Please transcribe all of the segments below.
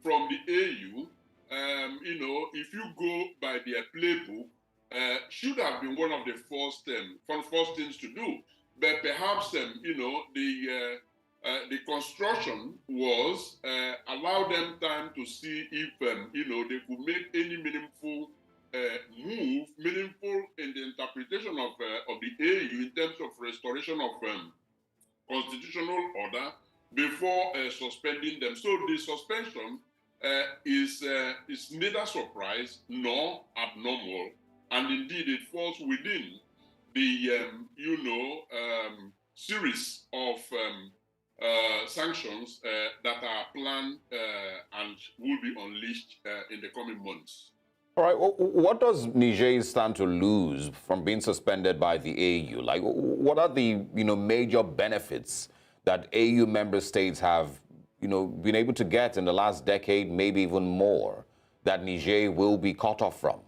from the AU, if you go by their playbook, should have been one of the first things to do. But perhaps, the construction was allow them time to see if, they could make any meaningful meaningful in the interpretation of the AU in terms of restoration of constitutional order before suspending them. So the suspension is neither surprise nor abnormal, and indeed it falls within the series of sanctions that are planned and will be unleashed in the coming months. All right. What does Niger stand to lose from being suspended by the AU? Like, what are the major benefits that AU member states have been able to get in the last decade, maybe even more, that Niger will be cut off from?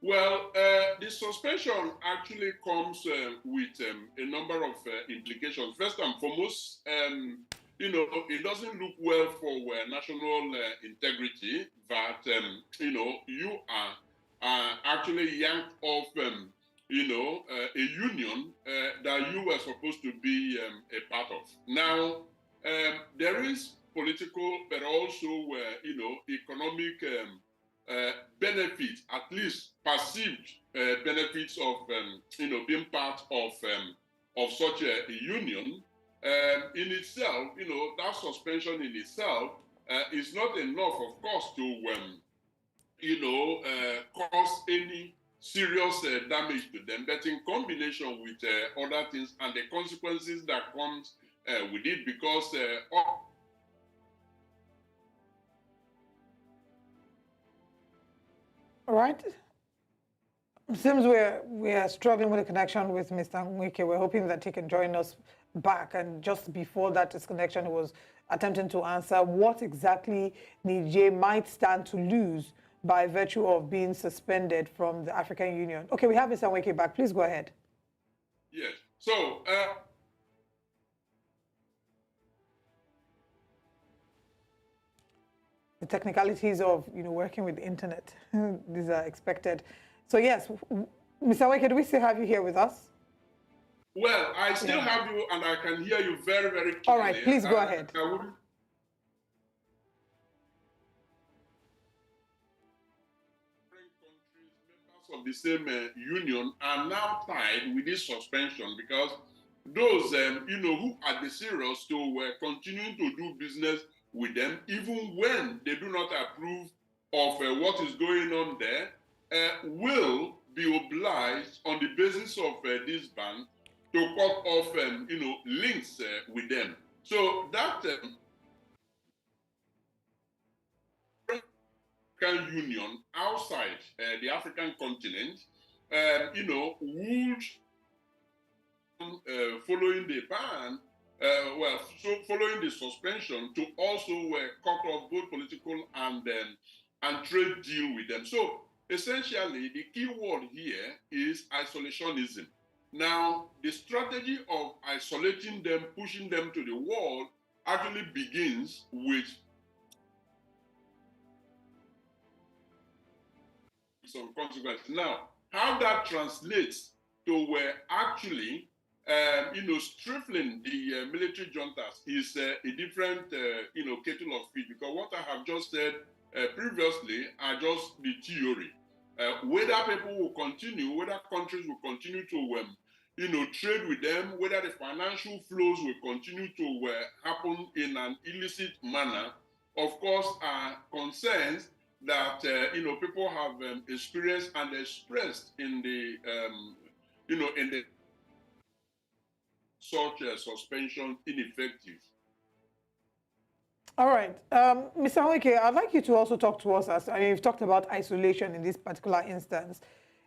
Well, the suspension actually comes with a number of implications. First and foremost, it doesn't look well for national integrity that, you are actually yanked off, a union that you were supposed to be a part of. Now, there is political, but also, economic benefits, at least perceived benefits of, being part of such a union. In itself, that suspension in itself is not enough, of course, to, cause any serious damage to them. But in combination with other things and the consequences that comes with it, because all right. It seems we are struggling with the connection with Mr. Nweke. We're hoping that he can join us back. And just before that disconnection, he was attempting to answer what exactly Niger might stand to lose by virtue of being suspended from the African Union. Okay, we have Mr. Nweke back. Please go ahead. Yes. So, the technicalities of working with the internet, these are expected. So yes, Mr. Nweke, do we still have you here with us? Well, I still have you, and I can hear you very, very clearly. All right, please go ahead. Members of the same union are now tied with this suspension, because those who are desirous to continuing to do business with them, even when they do not approve of what is going on there, will be obliged on the basis of this ban to cut off, links with them. So that African Union outside the African continent, would, following the ban, following the suspension, to also cut off both political and trade deal with them. So essentially, the key word here is isolationism. Now, the strategy of isolating them, pushing them to the wall, actually begins with some consequences. Now, how that translates to actually, stifling the military juntas is a different, kettle of fish, because what I have just said previously are just the theory. Whether people will continue, whether countries will continue to, trade with them, whether the financial flows will continue to happen in an illicit manner, of course, are concerns that, people have experienced and expressed in the, in the such suspension ineffective. All right. Mr. Nweke, I'd like you to also talk to us, you've talked about isolation in this particular instance.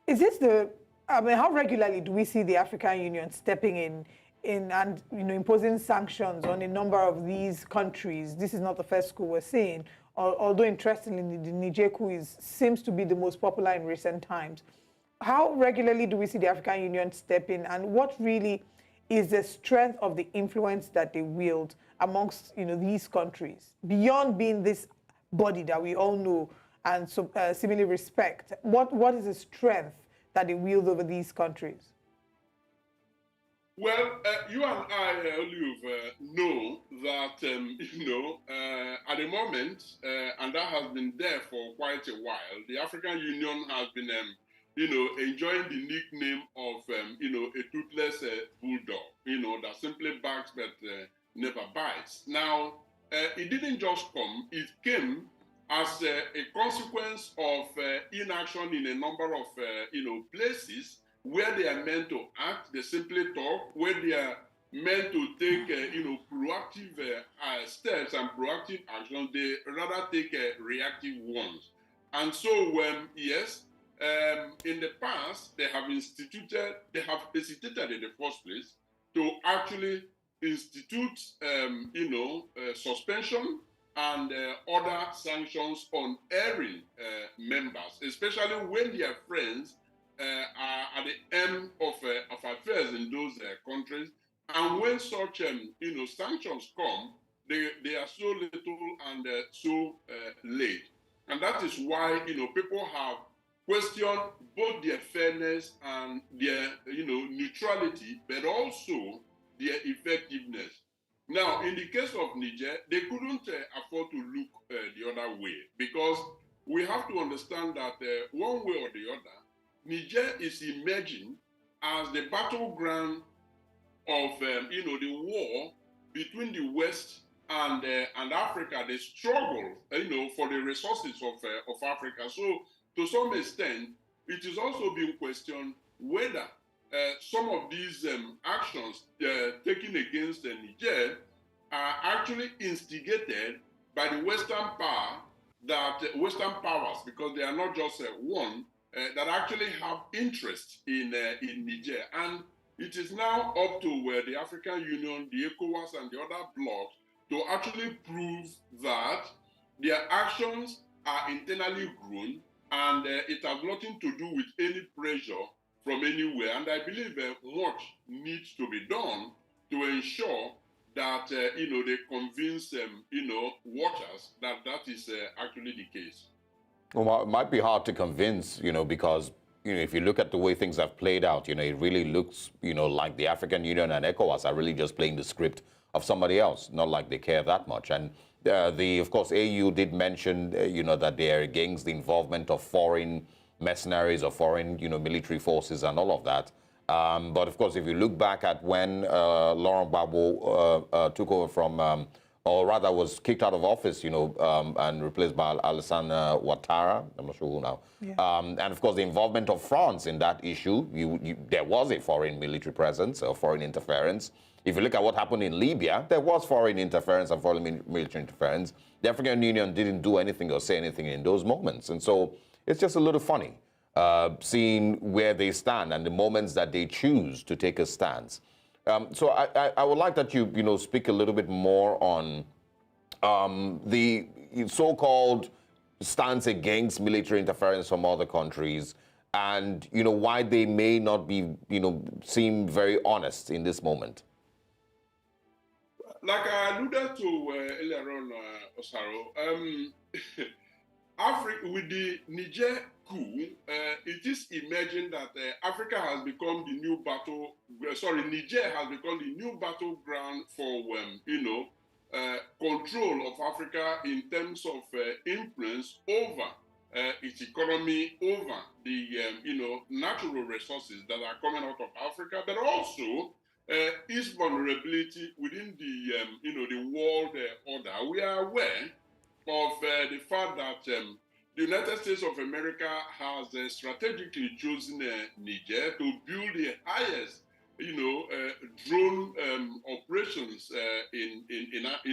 Is this how regularly do we see the African Union stepping in and imposing sanctions on a number of these countries? This is not the first coup we're seeing, although interestingly, the Niger coup seems to be the most popular in recent times. How regularly do we see the African Union step in, and what really is the strength of the influence that they wield amongst these countries, beyond being this body that we all know and so, seemingly respect. What is the strength that they wield over these countries? Well, you and I, Olive, know that, at the moment, and that has been there for quite a while, the African Union has been, enjoying the nickname of, a toothless bulldog, that simply barks but never bites. Now, it didn't just come, it came as a consequence of inaction in a number of, places where they are meant to act. They simply talk. Where they are meant to take, proactive steps and proactive actions, they rather take reactive ones. And so, yes, in the past, they have hesitated in the first place to actually institute, suspension and other sanctions on erring members, especially when their friends are at the end of affairs in those countries. And when such, sanctions come, they are so little and so late. And that is why, people have questioned both their fairness and their, neutrality, but also their effectiveness. Now, in the case of Niger, they couldn't afford to look the other way, because we have to understand that one way or the other, Niger is emerging as the battleground of, the war between the West and Africa, the struggle, for the resources of Africa. So, to some extent, it is also being questioned whether some of these actions taken against Niger are actually instigated by the Western Western powers, because they are not just one, that actually have interest in Niger. And it is now up to the African Union, the ECOWAS, and the other blocs to actually prove that their actions are internally grown, and it has nothing to do with any pressure from anywhere. And I believe much needs to be done to ensure that they convince watchers that that is actually the case. Well, it might be hard to convince, because if you look at the way things have played out, it really looks, like the African Union and ECOWAS are really just playing the script of somebody else, not like they care that much. And of course, AU did mention, that they are against the involvement of foreign mercenaries or foreign, military forces and all of that. But of course, if you look back at when Laurent Gbagbo took over from, or rather was kicked out of office, and replaced by Alassane Ouattara, I'm not sure who now. Yeah. And of course, the involvement of France in that issue, there was a foreign military presence or foreign interference. If you look at what happened in Libya, there was foreign interference and foreign military interference. The African Union didn't do anything or say anything in those moments. And so it's just a little funny seeing where they stand and the moments that they choose to take a stance. So I would like that you speak a little bit more on the so-called stance against military interference from other countries, and why they may not be seem very honest in this moment. Like I alluded to earlier on, Osaro, Africa, with the Niger coup, it is emerging that Africa has become the new Niger has become the new battleground for, control of Africa in terms of influence over its economy, over the, natural resources that are coming out of Africa, but also its vulnerability within the, the world order. We are aware of the fact that the United States of America has strategically chosen Niger to build the highest, drone operations in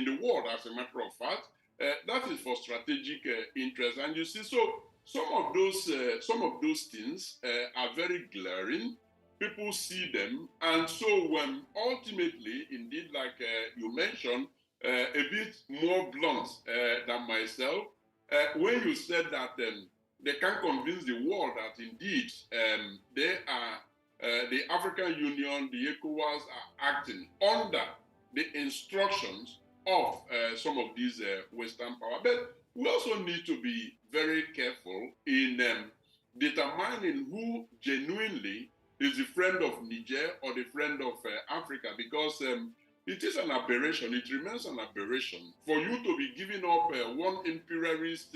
the world. As a matter of fact, that is for strategic interest. And you see, so some of those things are very glaring. People see them, and so ultimately, indeed, like you mentioned, a bit more blunt than myself, when you said that they can convince the world that indeed they are the African Union, the ECOWAS are acting under the instructions of some of these Western power. But we also need to be very careful in determining who genuinely is the friend of Niger or the friend of Africa, because it is an aberration. It remains an aberration for you to be giving up one imperialist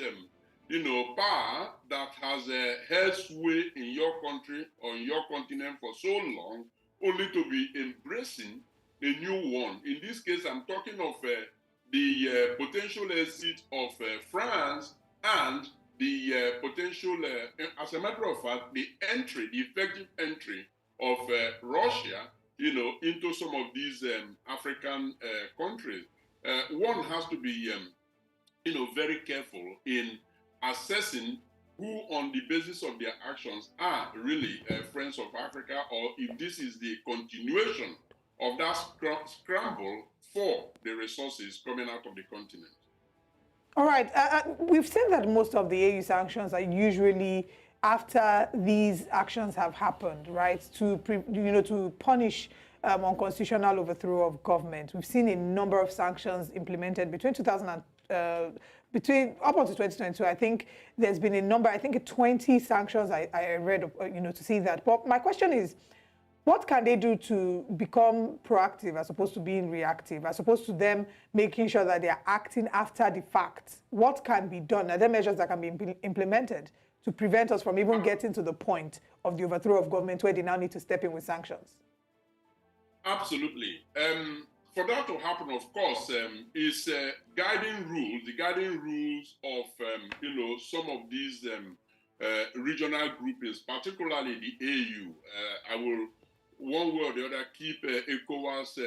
power that has held sway in your country or in your continent for so long, only to be embracing a new one. In this case, I'm talking of the potential exit of France and the potential, as a matter of fact, the effective entry of Russia, into some of these African countries. One has to be, very careful in assessing who, on the basis of their actions, are really friends of Africa, or if this is the continuation of that scramble for the resources coming out of the continent. All right. We've seen that most of the AU sanctions are usually after these actions have happened, right? To punish unconstitutional overthrow of government. We've seen a number of sanctions implemented between 2000 and up until 2022. I think there's been a number. I think 20 sanctions I read, to see that. But my question is, what can they do to become proactive as opposed to being reactive, as opposed to them making sure that they are acting after the fact? What can be done? Are there measures that can be implemented to prevent us from even getting to the point of the overthrow of government where they now need to step in with sanctions? Absolutely. For that to happen, of course, is guiding rules, the guiding rules of, some of these regional groupings, particularly the AU. I will, one way or the other, keep ECOWAS,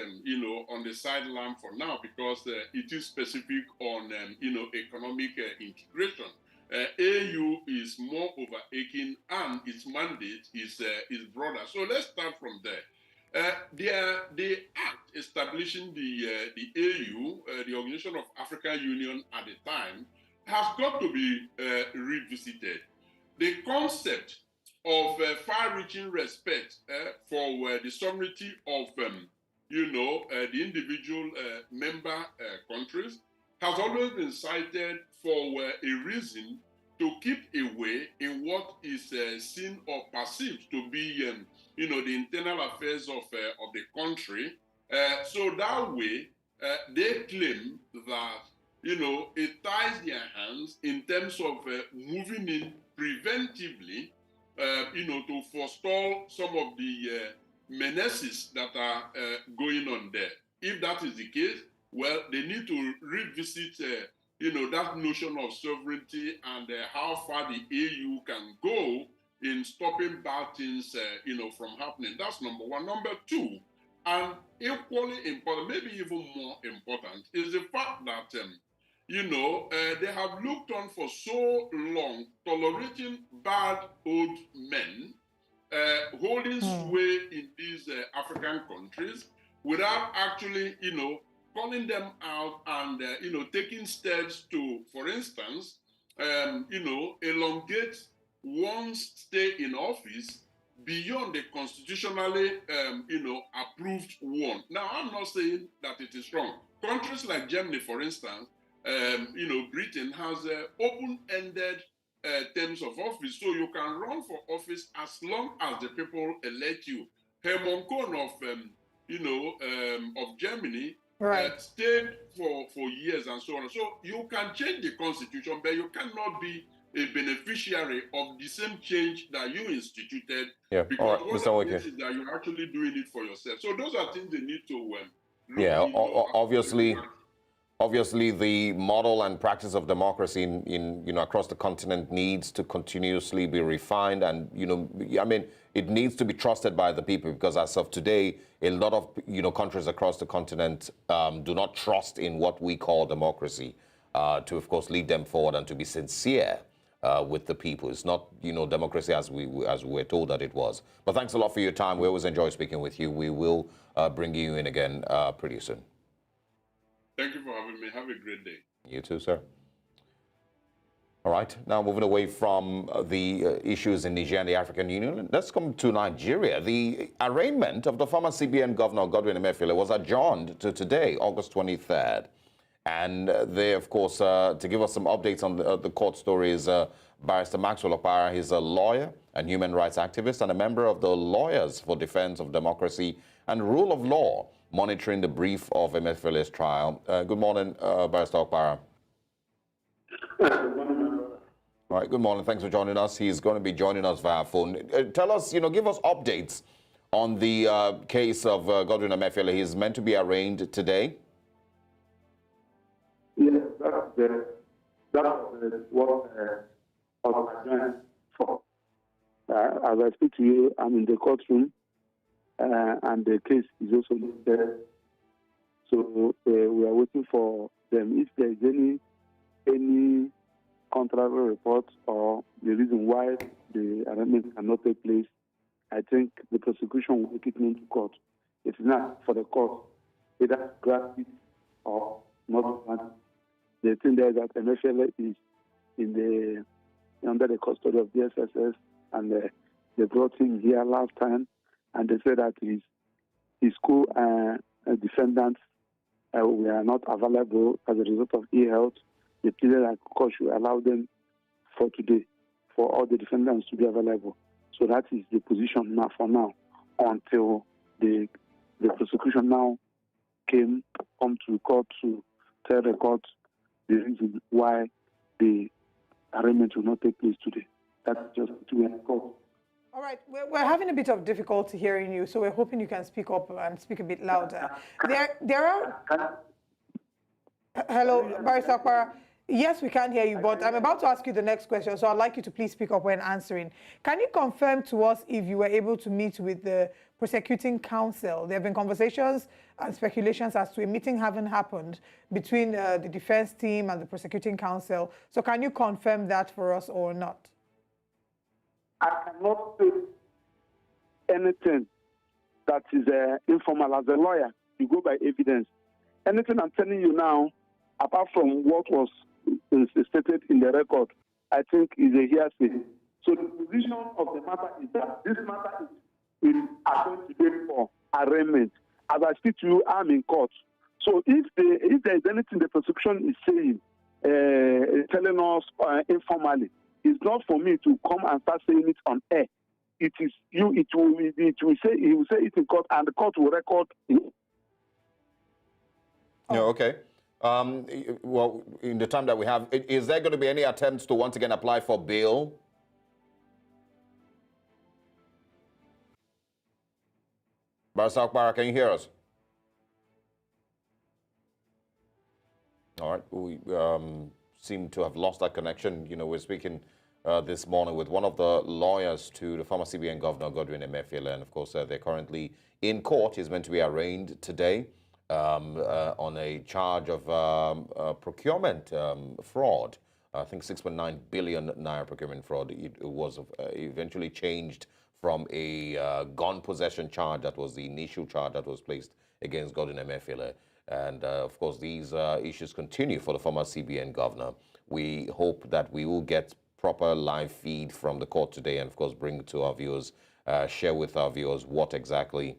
on the sideline for now, because it is specific on, economic integration. AU is more overarching, and its mandate is broader. So let's start from there. The act establishing the AU, the Organization of African Union at the time, has got to be revisited. The concept of far-reaching respect for the sovereignty of, the individual member countries has always been cited for a reason to keep away in what is seen or perceived to be, the internal affairs of the country. So that way, they claim that, it ties their hands in terms of moving in preventively, to forestall some of the menaces that are going on there. If that is the case, well, they need to revisit, that notion of sovereignty and how far the AU can go in stopping bad things, from happening. That's number one. Number two, and equally important, maybe even more important, is the fact that, they have looked on for so long, tolerating bad old men, holding sway in these African countries without actually, calling them out and, taking steps to, for instance, elongate one's stay in office beyond the constitutionally, approved one. Now, I'm not saying that it is wrong. Countries like Germany, for instance, Britain has open-ended terms of office, so you can run for office as long as the people elect you. Hermann Kohn of Germany stayed for years and so on. So you can change the constitution, but you cannot be a beneficiary of the same change that you instituted. Yeah. Because all right, Mr. is that you're actually doing it for yourself. So those are things they need to Obviously, the model and practice of democracy in across the continent needs to continuously be refined, and it needs to be trusted by the people, because as of today, a lot of countries across the continent do not trust in what we call democracy to, of course, lead them forward and to be sincere with the people. It's not democracy as we're told that it was. But thanks a lot for your time. We always enjoy speaking with you. We will bring you in again pretty soon. Thank you for having me. Have a great day. You too, sir. All right, now moving away from the issues in Niger and the African Union, let's come to Nigeria. The arraignment of the former CBN Governor Godwin Emefiele was adjourned to today, August 23rd. And they, of course, to give us some updates on the court story is Barrister Maxwell Okpara. He's a lawyer and human rights activist and a member of the Lawyers for Defense of Democracy and Rule of Law, monitoring the brief of Emefiele's trial. Good morning, Barrister Okpara. All right, good morning. Thanks for joining us. He's going to be joining us via phone. Tell us, give us updates on the case of Godwin Emefiele. He's meant to be arraigned today. Yes, that's what I was adjourned for. As I speak to you, I'm in the courtroom, and the case is also there. So we are waiting for them. If there is any contrary report or the reason why the arraignment cannot take place, I think the prosecution will take it into court. It's not for the court either grant it or not grant it. The thing there is that Emefiele is under the custody of the SSS, and they brought him here last time, and they said that his co-defendants were not available as a result of ill-health. They pleaded that court should allow them for today, for all the defendants to be available. So that is the position now for now, until the prosecution now come to court to tell the court the reason why the arraignment will not take place today. That's just to end court. All right, we're having a bit of difficulty hearing you, so we're hoping you can speak up and speak a bit louder. There are... Hello, Barrister Okpara. Yes, we can hear you, but I'm about to ask you the next question, so I'd like you to please speak up when answering. Can you confirm to us if you were able to meet with the prosecuting counsel? There have been conversations and speculations as to a meeting having happened between the defense team and the prosecuting counsel. So can you confirm that for us or not? I cannot say anything that is informal. As a lawyer, you go by evidence. Anything I'm telling you now, apart from what was stated in the record, I think is a hearsay. So the position of the matter is that this matter is adjourned today for arraignment. As I speak to you, I'm in court. So if there is anything the prosecution is saying, telling us informally, it's not for me to come and start saying it on air. It is you. He will say it in court, and the court will record it. Yeah, okay. Well, in the time that we have, is there going to be any attempts to once again apply for bail? Barrister Okpara, can you hear us? All right, we seem to have lost that connection. We're speaking this morning with one of the lawyers to the former CBN Governor, Godwin Emefiele, and of course, they're currently in court. He's meant to be arraigned today on a charge of procurement fraud. I think 6.9 billion naira procurement fraud. It was eventually changed from a gun possession charge. That was the initial charge that was placed against Godwin Emefiele. And of course, these issues continue for the former CBN governor. We hope that we will get proper live feed from the court today, and of course, bring to our viewers, share with our viewers what exactly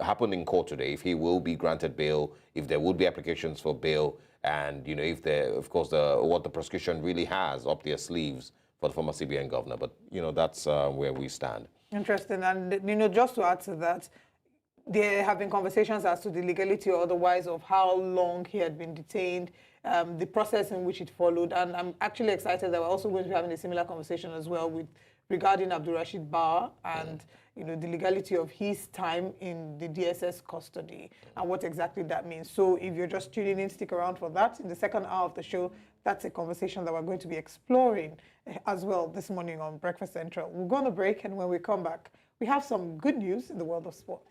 happened in court today, if he will be granted bail, if there would be applications for bail, and if there, of course, what the prosecution really has up their sleeves for the former CBN governor. But that's where we stand. Interesting. And just to add to that, there have been conversations as to the legality or otherwise of how long he had been detained, the process in which it followed, and I'm actually excited that we're also going to be having a similar conversation as well regarding Abdulrasheed Bauer and the legality of his time in the DSS custody and what exactly that means. So if you're just tuning in, stick around for that. In the second hour of the show, that's a conversation that we're going to be exploring as well this morning on Breakfast Central. We'll go on a break, and when we come back, we have some good news in the world of sports.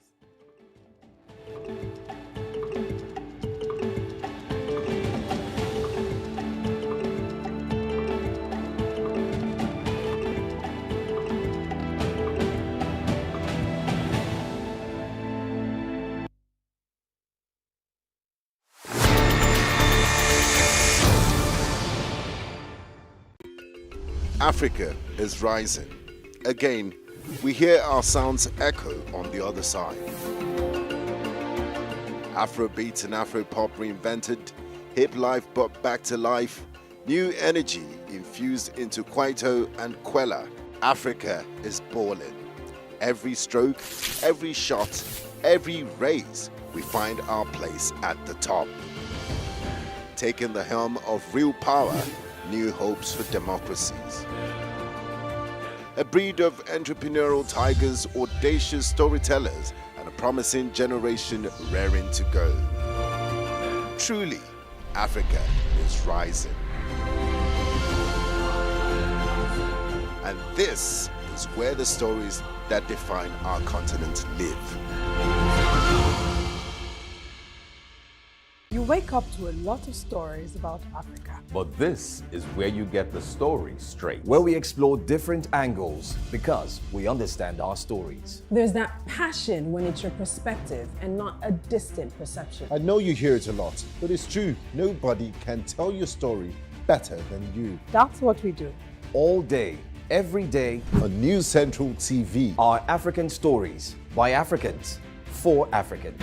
Africa is rising. Again, we hear our sounds echo on the other side. Afrobeat and Afropop reinvented, hip life brought back to life, new energy infused into Kwaito and Kwela. Africa is balling. Every stroke, every shot, every raise, we find our place at the top. Taking the helm of real power, new hopes for democracies. A breed of entrepreneurial tigers, audacious storytellers, and a promising generation raring to go. Truly, Africa is rising. And this is where the stories that define our continent live. You wake up to a lot of stories about Africa. But this is where you get the story straight. Where we explore different angles because we understand our stories. There's that passion when it's your perspective and not a distant perception. I know you hear it a lot, but it's true. Nobody can tell your story better than you. That's what we do. All day, every day, On News Central TV. are African stories by Africans for Africans.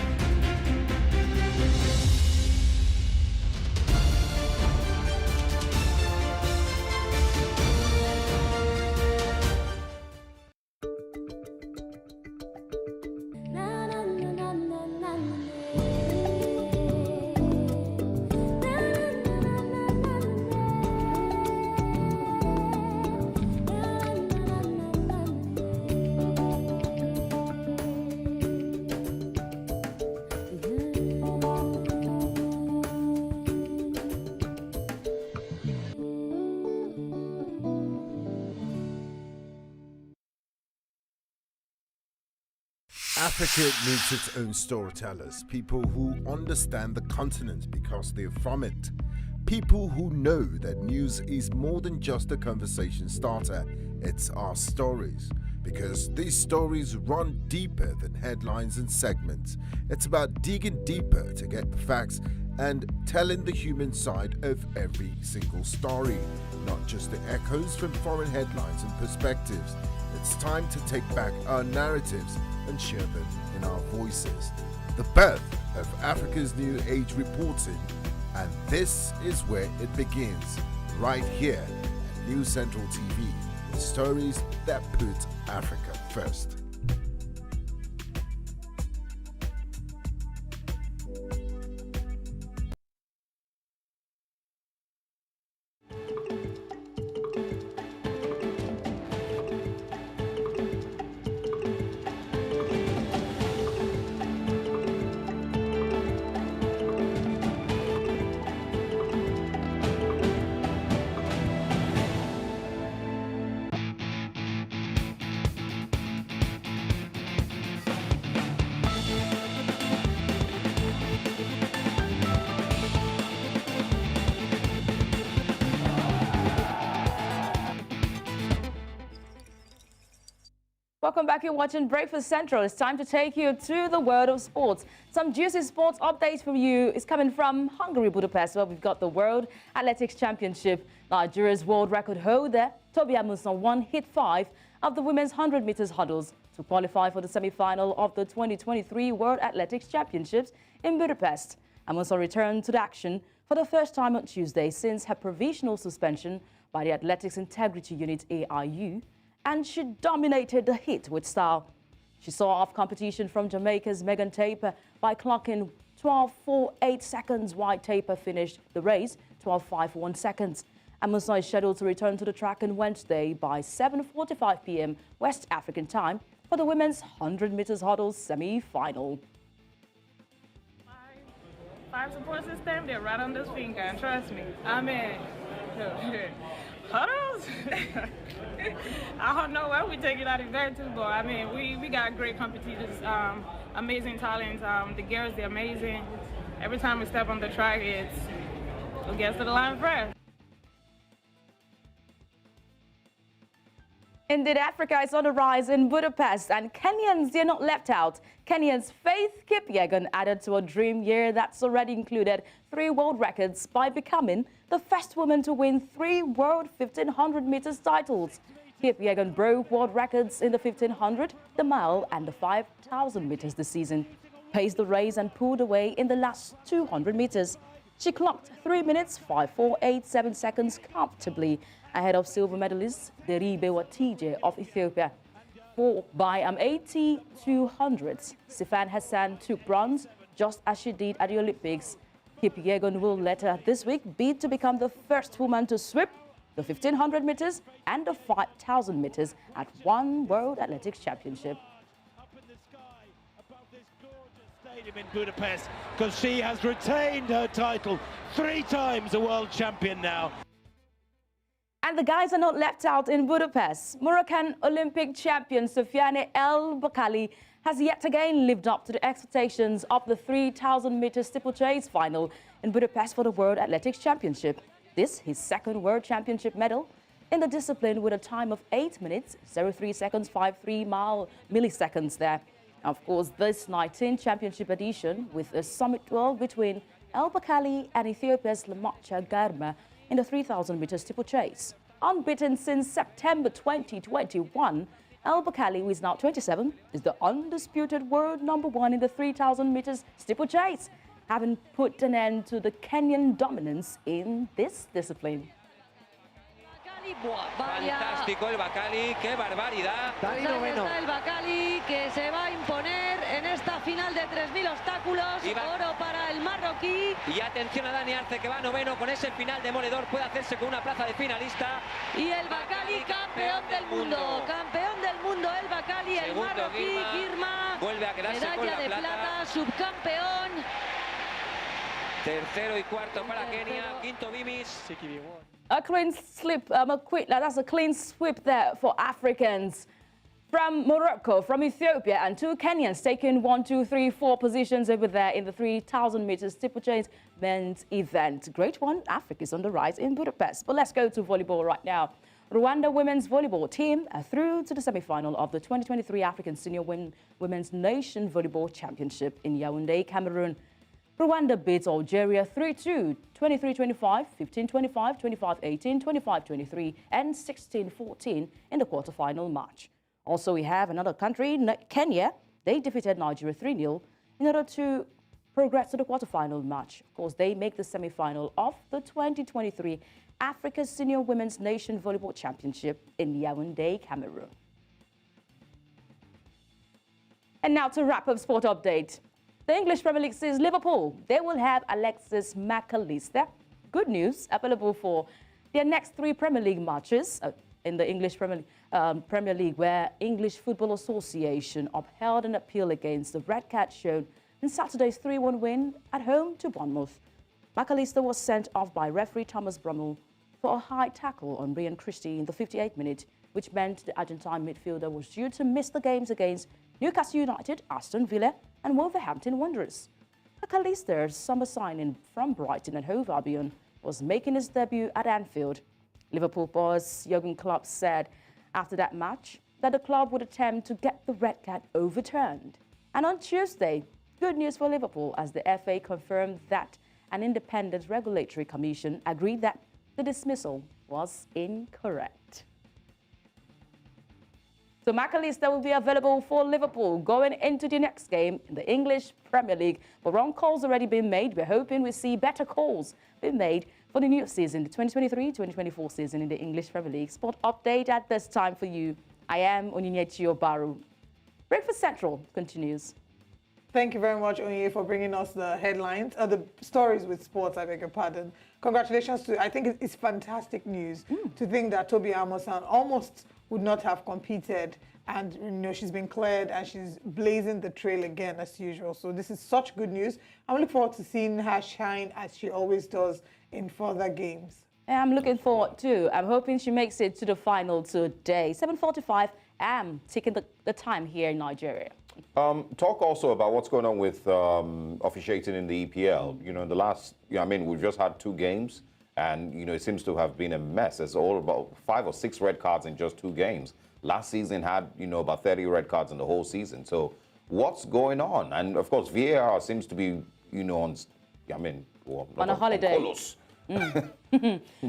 Africa needs its own storytellers, people who understand the continent because they're from it. People who know that news is more than just a conversation starter, it's our stories. Because these stories run deeper than headlines and segments. It's about digging deeper to get the facts and telling the human side of every single story, not just the echoes from foreign headlines and perspectives. It's time to take back our narratives and share them in our voices. The birth of Africa's New Age reporting, and this is where it begins, right here at News Central TV, the stories that put Africa first. Welcome back. You're watching Breakfast Central. It's time to take you to the world of sports. Some juicy sports updates from you is coming from Hungary, Budapest, where we've got the World Athletics Championship. Nigeria's world record holder, Tobi Amusan, won hit 5 of the women's 100 meters hurdles to qualify for the semi-final of the 2023 World Athletics Championships in Budapest. Amusan returned to the action for the first time on Tuesday since her provisional suspension by the Athletics Integrity Unit AIU, and she dominated the heat with style. She saw off competition from Jamaica's Megan Taper by clocking 12.48 seconds, while Taper finished the race 12.51 seconds. Amusan is scheduled to return to the track on Wednesday by 7:45 p.m. West African time for the women's 100 meters hurdles semi-final. Five support system, they're right on this finger, and trust me, I mean, huddles? I don't know where we take it out of there too, but I mean, we got great competitors, amazing talents. The girls, they're amazing. Every time we step on the track, it's who gets to the line first. Indeed, Africa is on the rise in Budapest, and Kenyans, they're not left out. Kenya's Faith Kipyegon added to a dream year that's already included 3 world records by becoming the first woman to win 3 world 1500 meters titles. Kipyegon broke world records in the 1500, the mile, and the 5000 meters this season. Paced the race and pulled away in the last 200 meters. She clocked 3 minutes 54.87 seconds comfortably ahead of silver medalist Deribe Watije of Ethiopia. By 80-200s, Sifan Hassan took bronze just as she did at the Olympics. Kipyegon will later this week bid to become the first woman to sweep the 1500 meters and the 5000 meters at one World Athletics Championship. In Budapest, because she has retained her title 3 times a world champion now. And the guys are not left out in Budapest. Moroccan Olympic champion Soufiane El Bakkali has yet again lived up to the expectations of the 3,000 meter steeplechase final in Budapest for the World Athletics Championship. This his second World Championship medal in the discipline with a time of 8 minutes, 03 seconds, 53 milliseconds there. Of course, this 19th championship edition with a summit duel between El Bakkali and Ethiopia's Lamacha Garma in the 3,000 meter steeplechase. Unbeaten since September 2021, El Bakkali, who is now 27, is the undisputed world #1 in the 3,000 meters steeplechase, having put an end to the Kenyan dominance in this discipline. Fantástico el Bakkali, qué barbaridad. Ahí está el Bakkali que se va a imponer en esta final de 3000 obstáculos. Oro para el marroquí. Y atención a Dani Arce que va noveno con ese final demoledor, puede hacerse con una plaza de finalista. Y el Bakkali campeón del mundo. Campeón del mundo el Bakkali, el marroquí Girma. Vuelve a quedarse con la plata, subcampeón. Tercero y cuarto para Kenia, quinto Bimis. A clean slip, that's a clean sweep there for Africans. From Morocco, from Ethiopia, and 2 Kenyans taking 1, 2, 3, 4 positions over there in the 3,000 meters steeplechase men's event. Great one, Africa is on the rise in Budapest. But let's go to volleyball right now. Rwanda women's volleyball team are through to the semi-final of the 2023 African Senior Women's Nation Volleyball Championship in Yaoundé, Cameroon. Rwanda beats Algeria 3-2, 23-25, 15-25, 25-18, 25-23, and 16-14 in the quarterfinal match. Also, we have another country, Kenya. They defeated Nigeria 3-0 in order to progress to the quarterfinal match. Of course, they make the semi-final of the 2023 Africa Senior Women's Nation Volleyball Championship in Yaoundé, Cameroon. And now to wrap up sport update. The English Premier League sees Liverpool. They will have Alexis McAllister. Good news, available for their next 3 Premier League matches in the English Premier League, where English Football Association upheld an appeal against the Red Card shown in Saturday's 3-1 win at home to Bournemouth. McAllister was sent off by referee Thomas Brummel for a high tackle on Ryan Christie in the 58th minute, which meant the Argentine midfielder was due to miss the games against Newcastle United, Aston Villa, and Wolverhampton Wanderers. McAllister's summer signing from Brighton and Hove Albion was making his debut at Anfield. Liverpool boss Jurgen Klopp said after that match that the club would attempt to get the red card overturned. And on Tuesday, good news for Liverpool as the FA confirmed that an independent regulatory commission agreed that the dismissal was incorrect. So McAllister will be available for Liverpool going into the next game in the English Premier League. But wrong calls already been made. We're hoping we see better calls being made for the new season, the 2023-2024 season in the English Premier League. Sport update at this time for you. I am Onyinyechi Obaru. Breakfast Central continues. Thank you very much, Onye, for bringing us the headlines, the stories with sports, I beg your pardon. Congratulations to, I think it's fantastic news to think that Toby Amosan almost would not have competed, and she's been cleared and she's blazing the trail again as usual. So this is such good news. I'm looking forward to seeing her shine as she always does in further games. Yeah, I'm looking forward too. I'm hoping she makes it to the final today. 7:45. I'm taking the time here in Nigeria. Talk also about what's going on with officiating in the EPL. In the last, we've just had 2 games, And, you know, it seems to have been a mess. It's all about 5 or 6 red cards in just 2 games. Last season had, you know, about 30 red cards in the whole season. So what's going on? And, of course, VAR seems to be, you know, on a holiday.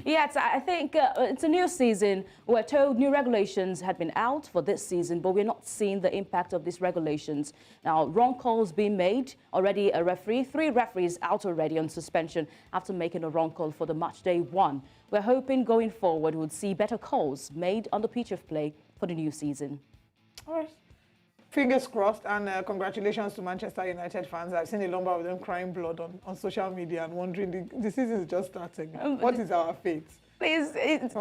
Yes, I think it's a new season. We're told new regulations had been out for this season, but we're not seeing the impact of these regulations. Now, wrong calls being made. Already a referee, 3 referees out already on suspension after making a wrong call for the match day 1. We're hoping going forward we'll see better calls made on the pitch of play for the new season. All right. Fingers crossed, and congratulations to Manchester United fans. I've seen a number of them crying blood on social media and wondering, the season is just starting. What is our fate? Please,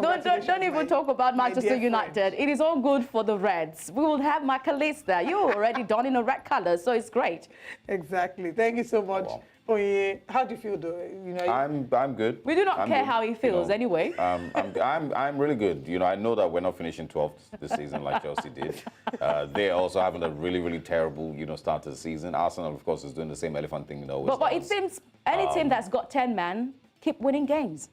don't even talk about Manchester United. It is all good for the Reds. We will have McAllister. You're already donning a red colour, so it's great. Exactly. Thank you so much. Oye, how do you feel, though? You know, I'm good. We do not care how he feels, anyway. I'm really good. You know, I know that we're not finishing 12th this season like Chelsea did. They're also having a really, really terrible, you know, start to the season. Arsenal, of course, is doing the same elephant thing. But it seems any team that's got 10 men keep winning games.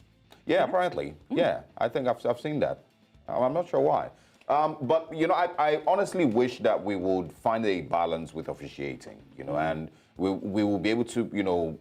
Yeah, apparently. Yeah, I think I've seen that. I'm not sure why. But, you know, I honestly wish that we would find a balance with officiating, you know, and we will be able to, you know,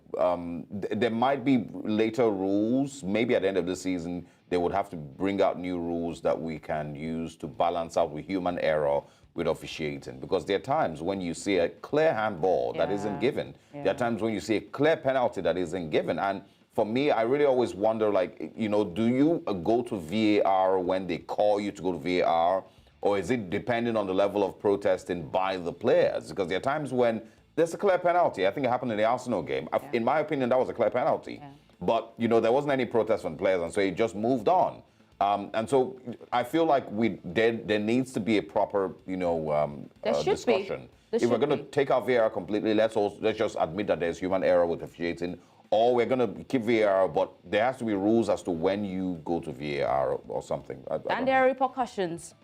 there might be later rules. Maybe at the end of the season, they would have to bring out new rules that we can use to balance out with human error with officiating. Because there are times when you see a clear handball that isn't given. There are times when you see a clear penalty that isn't given. And for me, I really always wonder, like, you know, do you go to VAR when they call you to go to VAR? Or is it depending on the level of protesting by the players? Because there are times when there's a clear penalty. I think it happened in the Arsenal game. In my opinion, that was a clear penalty. But, you know, there wasn't any protest from players, and so it just moved on. And so I feel like there needs to be a proper, you know, discussion. If we're going to take out VAR completely, let's just admit that there's human error with officiating, or we're going to keep VAR, but there has to be rules as to when you go to VAR or something. And there are repercussions.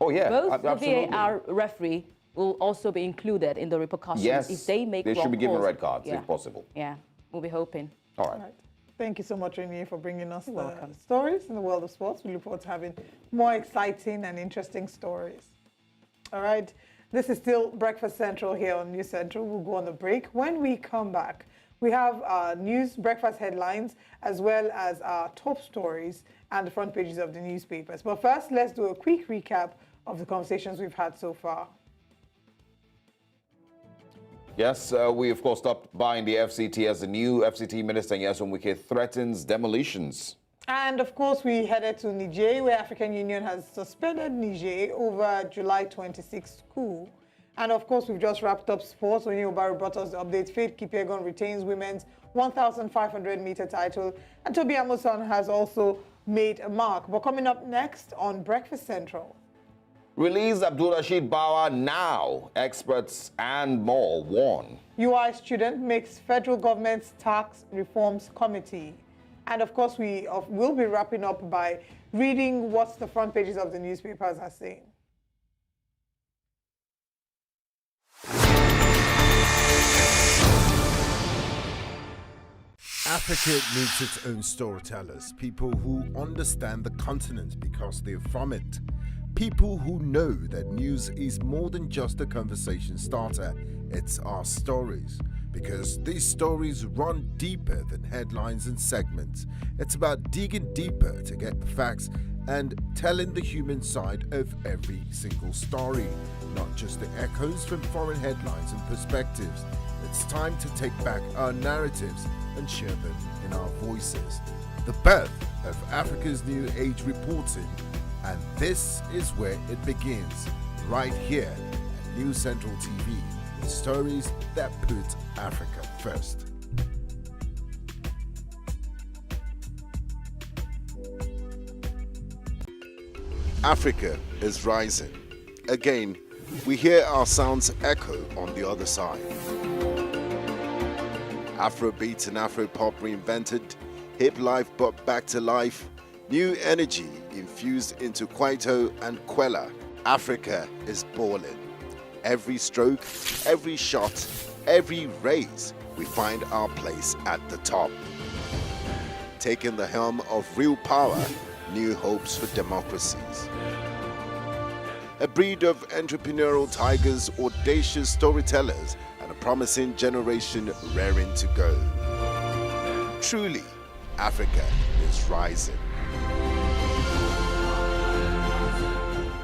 Oh, yeah. Both the VAR referee will also be included in the repercussions if they make wrong calls. They should be given red cards if possible. Yeah, we'll be hoping. All right. Thank you so much, Renier, for bringing us the stories in the world of sports. We look forward to having more exciting and interesting stories. All right. This is still Breakfast Central here on News Central. We'll go on a break. When we come back, we have news, breakfast headlines, as well as our top stories and the front pages of the newspapers. But first, let's do a quick recap of the conversations we've had so far. Yes, we of course stopped by in the FCT as the new FCT Minister Nyesom Wike threatens demolitions. And of course, we headed to Niger, where African Union has suspended Niger over July 26th coup. And of course, we've just wrapped up sports. Oni Obaru brought us the update. Faith Kipyegon retains women's 1,500-meter title. And Toby Amusan has also made a mark. But coming up next on Breakfast Central. Release Abdulrasheed Bawa now. Experts and more warn. UI student makes federal government's tax reforms committee. And of course, we will be wrapping up by reading what the front pages of the newspapers are saying. Africa needs its own storytellers, people who understand the continent because they're from it. People who know that news is more than just a conversation starter, it's our stories. Because these stories run deeper than headlines and segments. It's about digging deeper to get the facts and telling the human side of every single story, not just the echoes from foreign headlines and perspectives. It's time to take back our narratives and share them in our voices. The birth of Africa's New Age reporting, and this is where it begins, right here at News Central TV, with stories that put Africa first. Africa is rising. Again, we hear our sounds echo on the other side. Afrobeat and Afropop reinvented, hip life brought back to life, new energy infused into Kwaito and Kwela. Africa is balling. Every stroke, every shot, every raise, we find our place at the top. taking the helm of real power, new hopes for democracies. A breed of entrepreneurial tigers, audacious storytellers, and a promising generation raring to go. Truly, Africa is rising.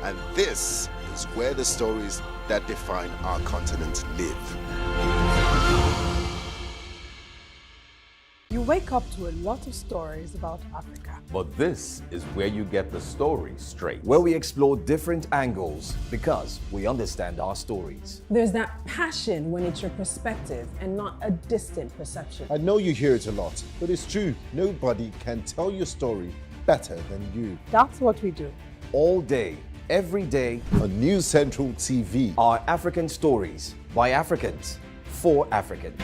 And this is where the stories that define our continent live. You wake up to a lot of stories about Africa. But this is where you get the story straight. Where we explore different angles because we understand our stories. There's that passion when it's your perspective and not a distant perception. I know you hear it a lot, but it's true. Nobody can tell your story better than you. That's what we do. All day, every day, on News Central TV. Our African stories by Africans for Africans.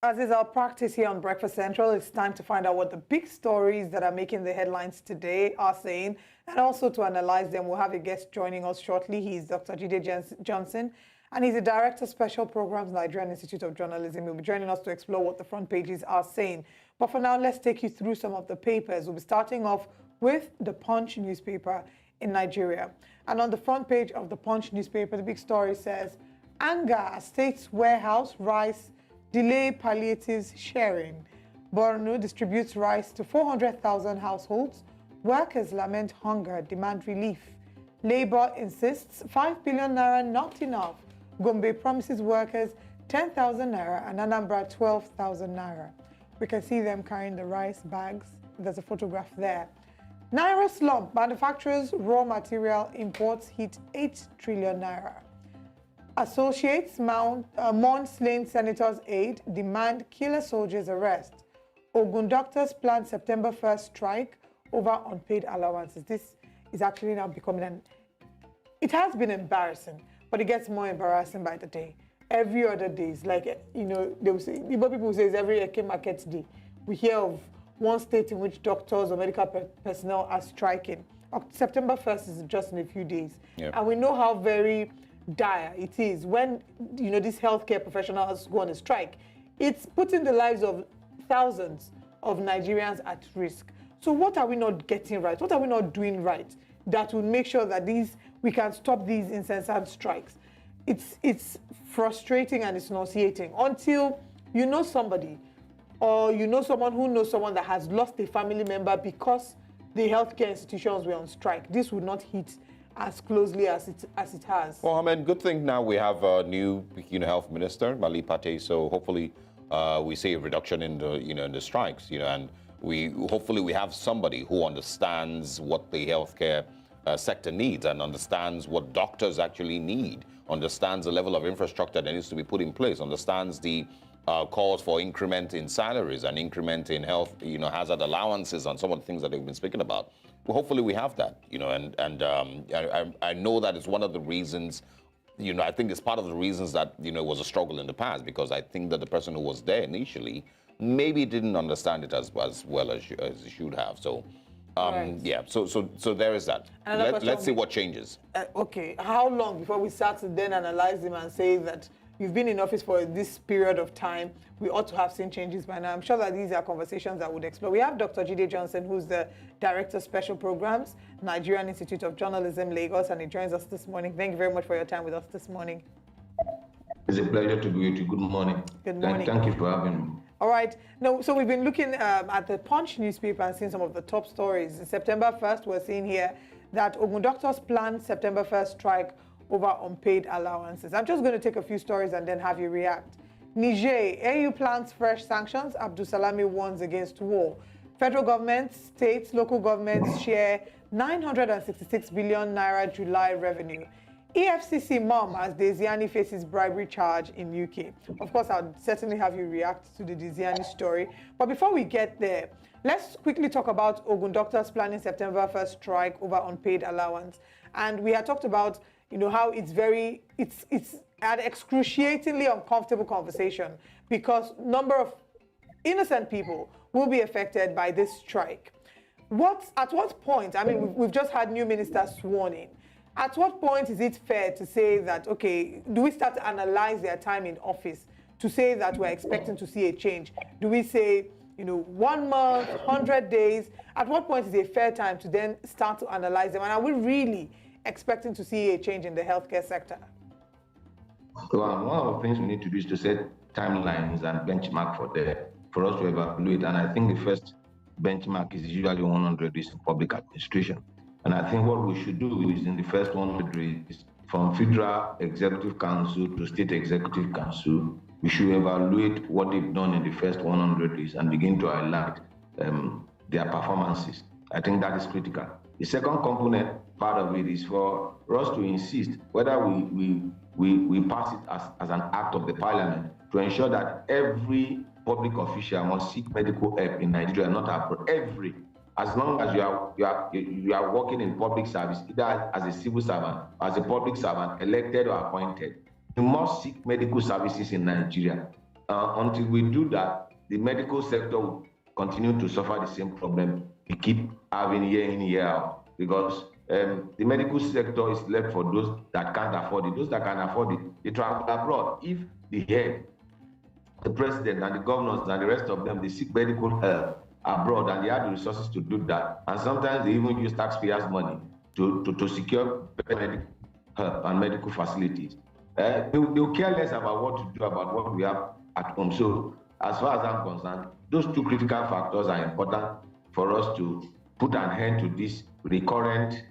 As is our practice here on Breakfast Central, it's time to find out what the big stories that are making the headlines today are saying, and also to analyze them. We'll have a guest joining us shortly. He's Dr. Jide Johnson, and he's the Director of Special Programs, Nigerian Institute of Journalism. He'll be joining us to explore what the front pages are saying. But for now, let's take you through some of the papers. We'll be starting off with the Punch newspaper in Nigeria. And on the front page of the Punch newspaper, the big story says, anger at State's warehouse, rice, delay palliatives sharing. Borno distributes rice to 400,000 households. Workers lament hunger, demand relief. Labour insists 5 billion naira not enough. Gombe promises workers 10,000 naira and Anambra 12,000 naira. We can see them carrying the rice bags. There's a photograph there. Naira slump. Manufacturers' raw material imports hit 8 trillion naira. Associates mourn slain senator's aide, demand killer soldiers arrest. Ogun doctors plan September 1st strike over unpaid allowances. This is actually now becoming it has been embarrassing, but it gets more embarrassing by the day. Every other day is like, they will say, people will say it's every Eke Market day. We hear of one state in which doctors or medical personnel are striking. September 1st is just in a few days. Yep. And we know how very dire it is when these healthcare professionals go on a strike. It's putting the lives of thousands of Nigerians at risk. So what are we not getting right? What are we not doing right that will make sure that we can stop these incessant strikes? It's frustrating and it's nauseating until you know somebody, or you know someone who knows someone that has lost a family member because the healthcare institutions were on strike. This would not hit as closely as it has. Well, I mean, good thing now we have a new health minister, Mali Pate. So hopefully we see a reduction in the in the strikes. And hopefully we have somebody who understands what the healthcare sector needs and understands what doctors actually need, understands the level of infrastructure that needs to be put in place, understands the calls for increment in salaries and increment in health, hazard allowances and some of the things that they've been speaking about. Well, hopefully we have that, I know that it's one of the reasons, I think it's part of the reasons that, it was a struggle in the past, because I think that the person who was there initially maybe didn't understand it as well as he should have. So, right. Yeah, so there is that. Let's see what changes. Okay, how long before we start to then analyze them and say that you've been in office for this period of time, we ought to have seen changes by now? I'm sure that these are conversations that would explore. We have Dr. Jide Johnson, who's the Director of Special Programs, Nigerian Institute of Journalism, Lagos, and he joins us this morning. Thank you very much for your time with us this morning. It's a pleasure to be with you. Good morning. Good morning. Thank you for having me. All right. No, so we've been looking at the Punch newspaper and seeing some of the top stories. September 1st, we're seeing here that Ogun doctors plan September 1st strike over unpaid allowances. I'm just going to take a few stories and then have you react. Niger, AU plans fresh sanctions. Abdul Salami warns against war. Federal government, states, local governments share 966 billion naira July revenue. EFCC mom as Desiani faces bribery charge in UK. Of course, I'll certainly have you react to the Desiani story. But before we get there, let's quickly talk about Ogun doctors planning September 1st strike over unpaid allowance. And we had talked about, how it's an excruciatingly uncomfortable conversation because number of innocent people will be affected by this strike. At what point, we've just had new ministers sworn in. At what point is it fair to say that, okay, do we start to analyze their time in office to say that we're expecting to see a change? Do we say, 1 month, 100 days? At what point is a fair time to then start to analyze them? And are we really expecting to see a change in the healthcare sector? Well, one of the things we need to do is to set timelines and benchmark for us to evaluate. And I think the first benchmark is usually 100 days in public administration. And I think what we should do is in the first 100 days, from Federal Executive Council to State Executive Council, we should evaluate what they've done in the first 100 days and begin to highlight their performances. I think that is critical. The second component part of it is for us to insist whether we pass it as an act of the parliament to ensure that every public official must seek medical help in Nigeria, not abroad. As long as you are working in public service, either as a civil servant, as a public servant, elected or appointed, you must seek medical services in Nigeria. Until we do that, the medical sector will continue to suffer the same problem we keep having year in, year out. Because the medical sector is left for those that can't afford it. Those that can afford it, they travel abroad. If the head, the president and the governors and the rest of them, they seek medical help abroad and they have the resources to do that. And sometimes they even use taxpayers' money to secure medical help and medical facilities. They'll care less about what to do about what we have at home. So as far as I'm concerned, those two critical factors are important for us to put an end to this recurrent,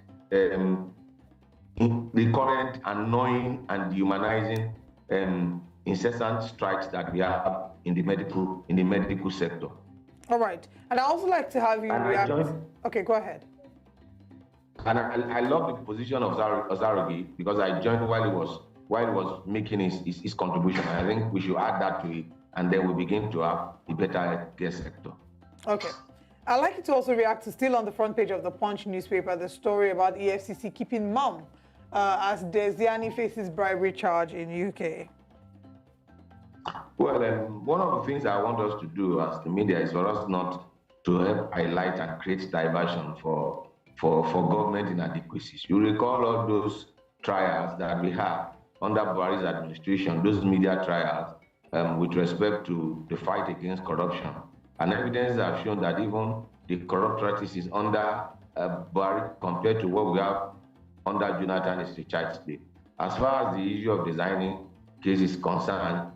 annoying and dehumanizing incessant strikes that we have in the medical sector. All right. And I'd also like to have you react. Okay, go ahead. And I love the position of Osarogi because I joined while he was making his contribution. I think we should add that to it, and then we begin to have a better healthcare sector. Okay. I'd like you to also react to, still on the front page of the Punch newspaper, the story about EFCC keeping mum as Desiani faces bribery charge in UK. Well, one of the things I want us to do as the media is for us not to help highlight and create diversion for government inadequacies. You recall all those trials that we have under Buhari's administration, those media trials with respect to the fight against corruption. And evidence have shown that even the corrupt practices under Buhari compared to what we have under Jonathan is a child's play. As far as the issue of designing case is concerned,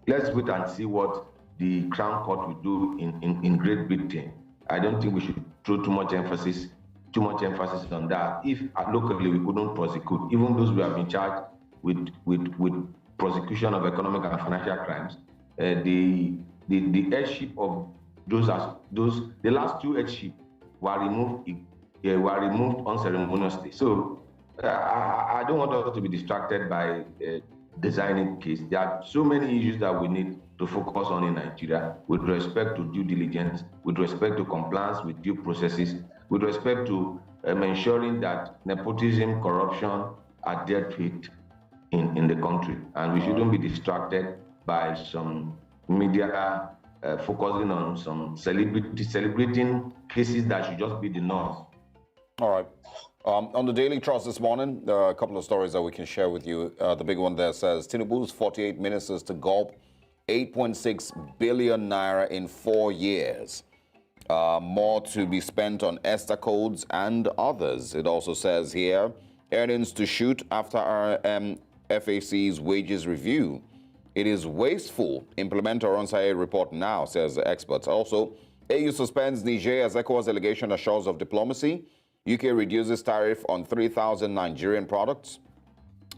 let's wait and see what the Crown Court will do in Great Britain. I don't think we should throw too much emphasis on that. If locally we couldn't prosecute, even those who have been charged with prosecution of economic and financial crimes, the headship of the last two headship were removed unceremoniously. So I don't want us to be distracted by designing case. There are so many issues that we need to focus on in Nigeria with respect to due diligence, with respect to compliance with due processes, with respect to ensuring that nepotism, corruption are dealt with in the country. And we shouldn't be distracted by some media focusing on some celebrating cases that should just be the norm. All right. On the Daily Trust this morning, there are a couple of stories that we can share with you. The big one there says, Tinubu's 48 ministers to gulp 8.6 billion naira in 4 years. More to be spent on ESTA codes and others. It also says here, earnings to shoot after our FAC's wages review. It is wasteful. Implement Oronsaye report now, says the experts. Also, AU suspends Niger as ECOWAS delegation assures of diplomacy. UK reduces tariff on 3,000 Nigerian products.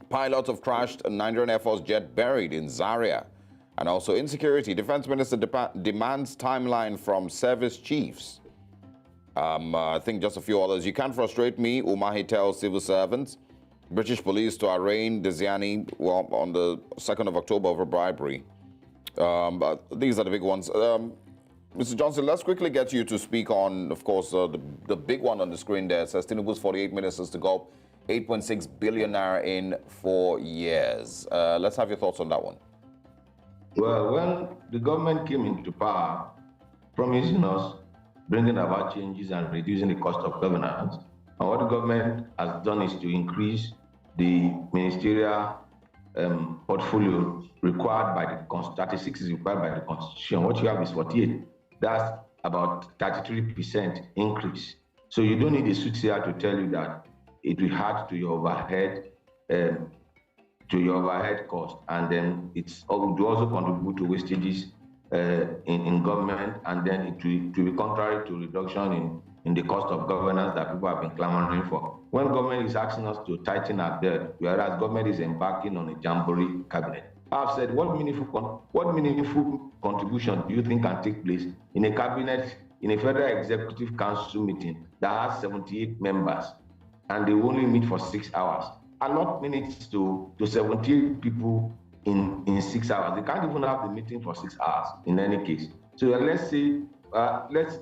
Pilot of crashed Nigerian Air Force jet buried in Zaria. And also insecurity. Defense Minister demands timeline from service chiefs. I think just a few others. You can't frustrate me, Umahi tells civil servants. British police to arraign Diziani on the 2nd of October over bribery. But these are the big ones. Mr. Johnson, let's quickly get you to speak on, of course, the big one on the screen there. It says Tinubu's 48 ministers to go 8.6 billion naira in 4 years. Let's have your thoughts on that one. Well, when the government came into power, promising us bringing about changes and reducing the cost of governance, and what the government has done is to increase the ministerial portfolio required by the 36 is required by the Constitution. What you have is 48. That's about 33% increase. So you don't need a soothsayer to tell you that it will add to your overhead cost, and then it will also contribute to wastages in government, and then it will be contrary to reduction in the cost of governance that people have been clamoring for. When government is asking us to tighten our belt, whereas government is embarking on a jamboree cabinet, I've said, what meaningful contribution do you think can take place in a cabinet, in a Federal Executive Council meeting that has 78 members, and they only meet for 6 hours? Allot minutes to 78 people in 6 hours. They can't even have the meeting for 6 hours in any case. So let's say, let's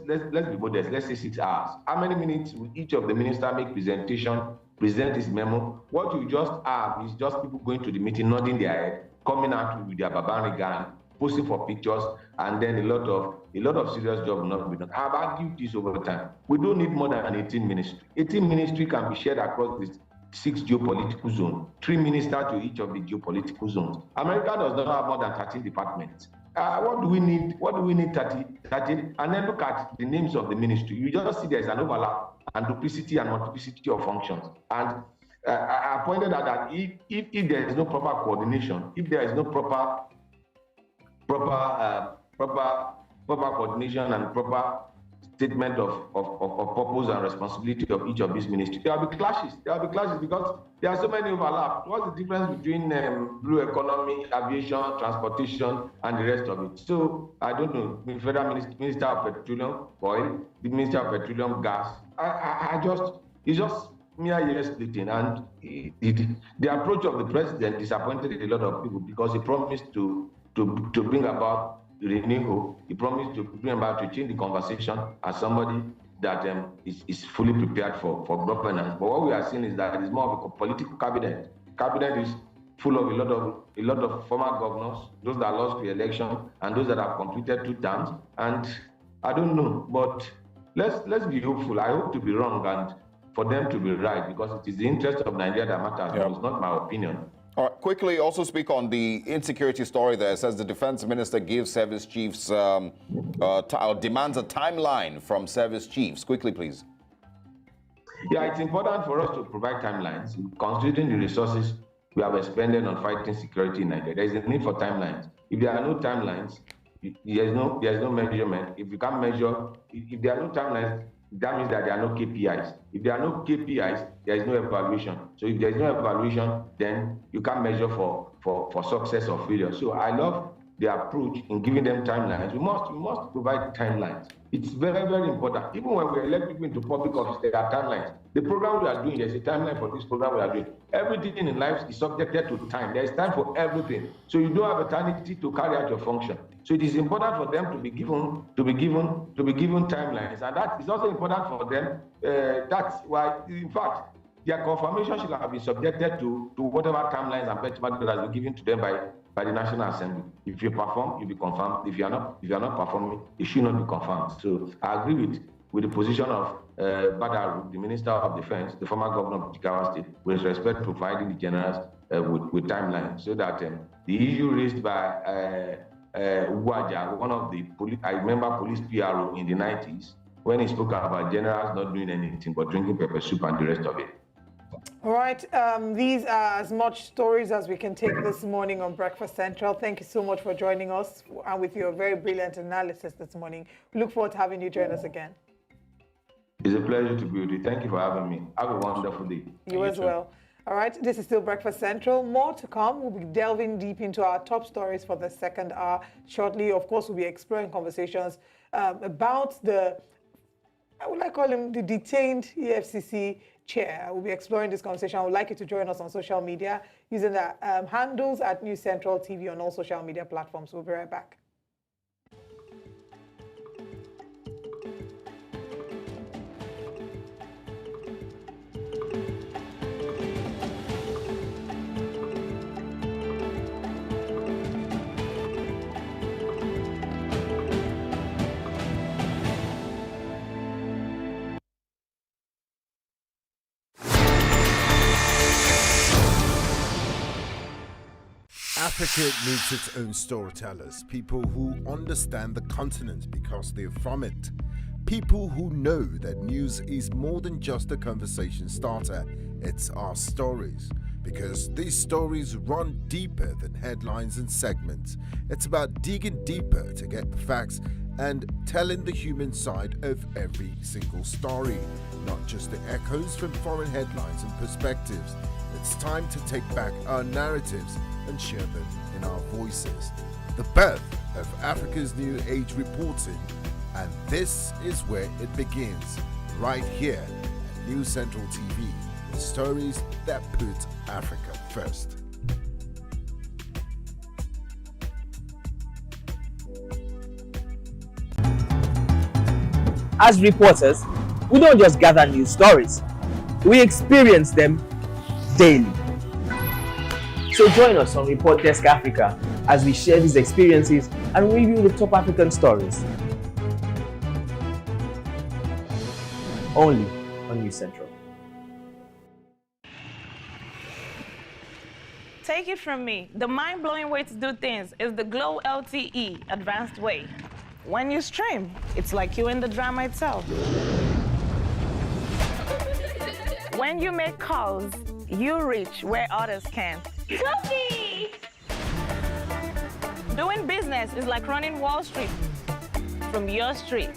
be modest. Let's say 6 hours. How many minutes will each of the minister make presentation, present his memo? What you just have is just people going to the meeting, nodding their head, coming out with their Babani gun, posting for pictures, and then a lot of serious job will not be done. I've argued this over time. We don't need more than 18 ministry. 18 ministry can be shared across the 6 geopolitical zones, 3 ministers to each of the geopolitical zones. America does not have more than 13 departments. What do we need? 13? And then look at the names of the ministry. You just see there's an overlap and duplicity and multiplicity of functions. And I pointed out that if there is no proper coordination, if there is no proper coordination and proper statement of purpose and responsibility of each of these ministries, there will be clashes. There will be clashes because there are so many overlaps. What's the difference between blue economy, aviation, transportation, and the rest of it? So I don't know. The Federal Minister of Petroleum Oil, the Minister of Petroleum Gas. It's just mere ear splitting, and the approach of the president disappointed a lot of people because he promised to bring about renewal. He promised to bring about to change the conversation as somebody that is fully prepared for governance. But what we are seeing is that it is more of a political cabinet. Cabinet is full of a lot of former governors, those that lost the election, and those that have completed 2 terms. And I don't know, but let's be hopeful. I hope to be wrong and for them to be right, because it is the interest of Nigeria that matters. Yep. It's not my opinion. All right, quickly also speak on the insecurity story there. It says the defense minister gives service chiefs, demands a timeline from service chiefs. Quickly, please. Yeah, it's important for us to provide timelines, considering the resources we have expended on fighting security in Nigeria. There is a need for timelines. If there are no timelines, there is no measurement. If you can't measure, if there are no timelines, that means that there are no KPIs. If there are no KPIs, there is no evaluation. So if there is no evaluation, then you can't measure for success or failure. So I love the approach in giving them timelines. We must provide timelines. It's very, very important. Even when we elect people into public office, there are timelines. The program we are doing, there's a timeline for this program we are doing. Everything in life is subjected to time. There is time for everything. So you don't have eternity to carry out your function. So it is important for them to be given timelines, and that is also important for them. That's why, in fact, their confirmation should have been subjected to whatever timelines and benchmarks that has been given to them by the National Assembly. If you perform, you'll be confirmed. If you are not performing, you should not be confirmed. So I agree with the position of Badaru, the Minister of Defense, the former governor of Jigawa State, with respect to providing the generals with timelines, so that the issue raised by Uwaja, one of the I remember police PRO in the 90s, when he spoke about generals not doing anything but drinking pepper soup and the rest of it. All right, these are as much stories as we can take this morning on Breakfast Central. Thank you so much for joining us and with your very brilliant analysis this morning. We look forward to having you join us again. It's a pleasure to be with you. Thank you for having me. Have a wonderful day. You as well. All right, this is still Breakfast Central. More to come. We'll be delving deep into our top stories for the second hour shortly. Of course, we'll be exploring conversations about the I would like to call him the detained EFCC chair. We'll be exploring this conversation. I would like you to join us on social media using the handles at News Central TV on all social media platforms. We'll be right back. Africa needs its own storytellers, people who understand the continent because they're from it. People who know that news is more than just a conversation starter, it's our stories. Because these stories run deeper than headlines and segments. It's about digging deeper to get the facts and telling the human side of every single story, not just the echoes from foreign headlines and perspectives. It's time to take back our narratives and share them in our voices. The birth of Africa's New Age reporting, and this is where it begins, right here at News Central TV, with stories that put Africa first. As reporters, we don't just gather news stories, we experience them daily. So join us on Report Desk Africa as we share these experiences and review the top African stories. Only on News Central. Take it from me, the mind-blowing way to do things is the Glow LTE advanced way. When you stream, it's like you're in the drama itself. When you make calls, you reach where others can't. Coffee! Doing business is like running Wall Street from your street.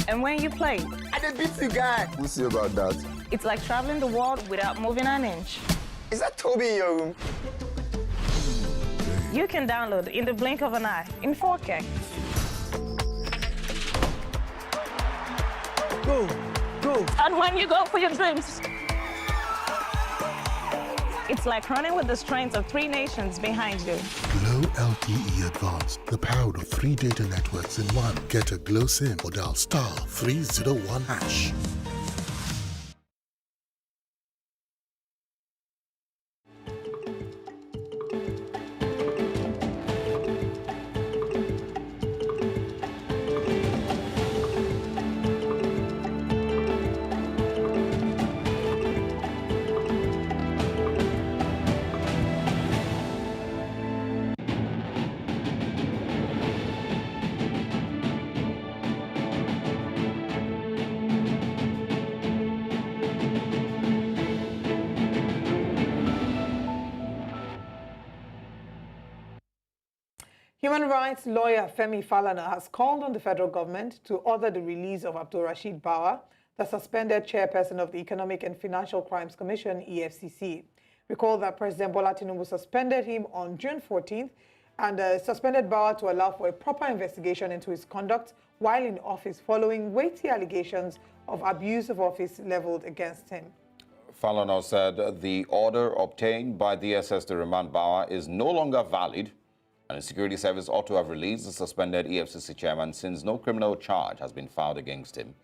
And when you play, I did beat the guy. We'll see about that. It's like traveling the world without moving an inch. Is that Toby in your room? You can download in the blink of an eye in 4K. Go, go. And when you go for your dreams, it's like running with the strength of 3 nations behind you. Glow LTE Advanced, the power of 3 data networks in one. Get a Glow SIM or dial *301#. Human rights lawyer Femi Falana has called on the federal government to order the release of Abdulrasheed Bawa, the suspended chairperson of the Economic and Financial Crimes Commission, EFCC. Recall that President Bola Tinubu suspended him on June 14th and suspended Bawa to allow for a proper investigation into his conduct while in office following weighty allegations of abuse of office leveled against him. Falana said the order obtained by DSS to remand Bawa is no longer valid, and the Security Service ought to have released the suspended EFCC chairman since no criminal charge has been filed against him.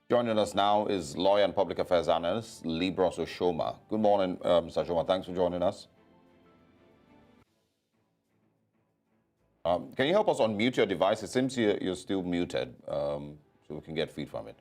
Joining us now is lawyer and public affairs analyst Libros Oshoma. Good morning, Mr. Oshoma. Thanks for joining us. Can you help us unmute your device? It seems you're still muted, so we can get feed from it.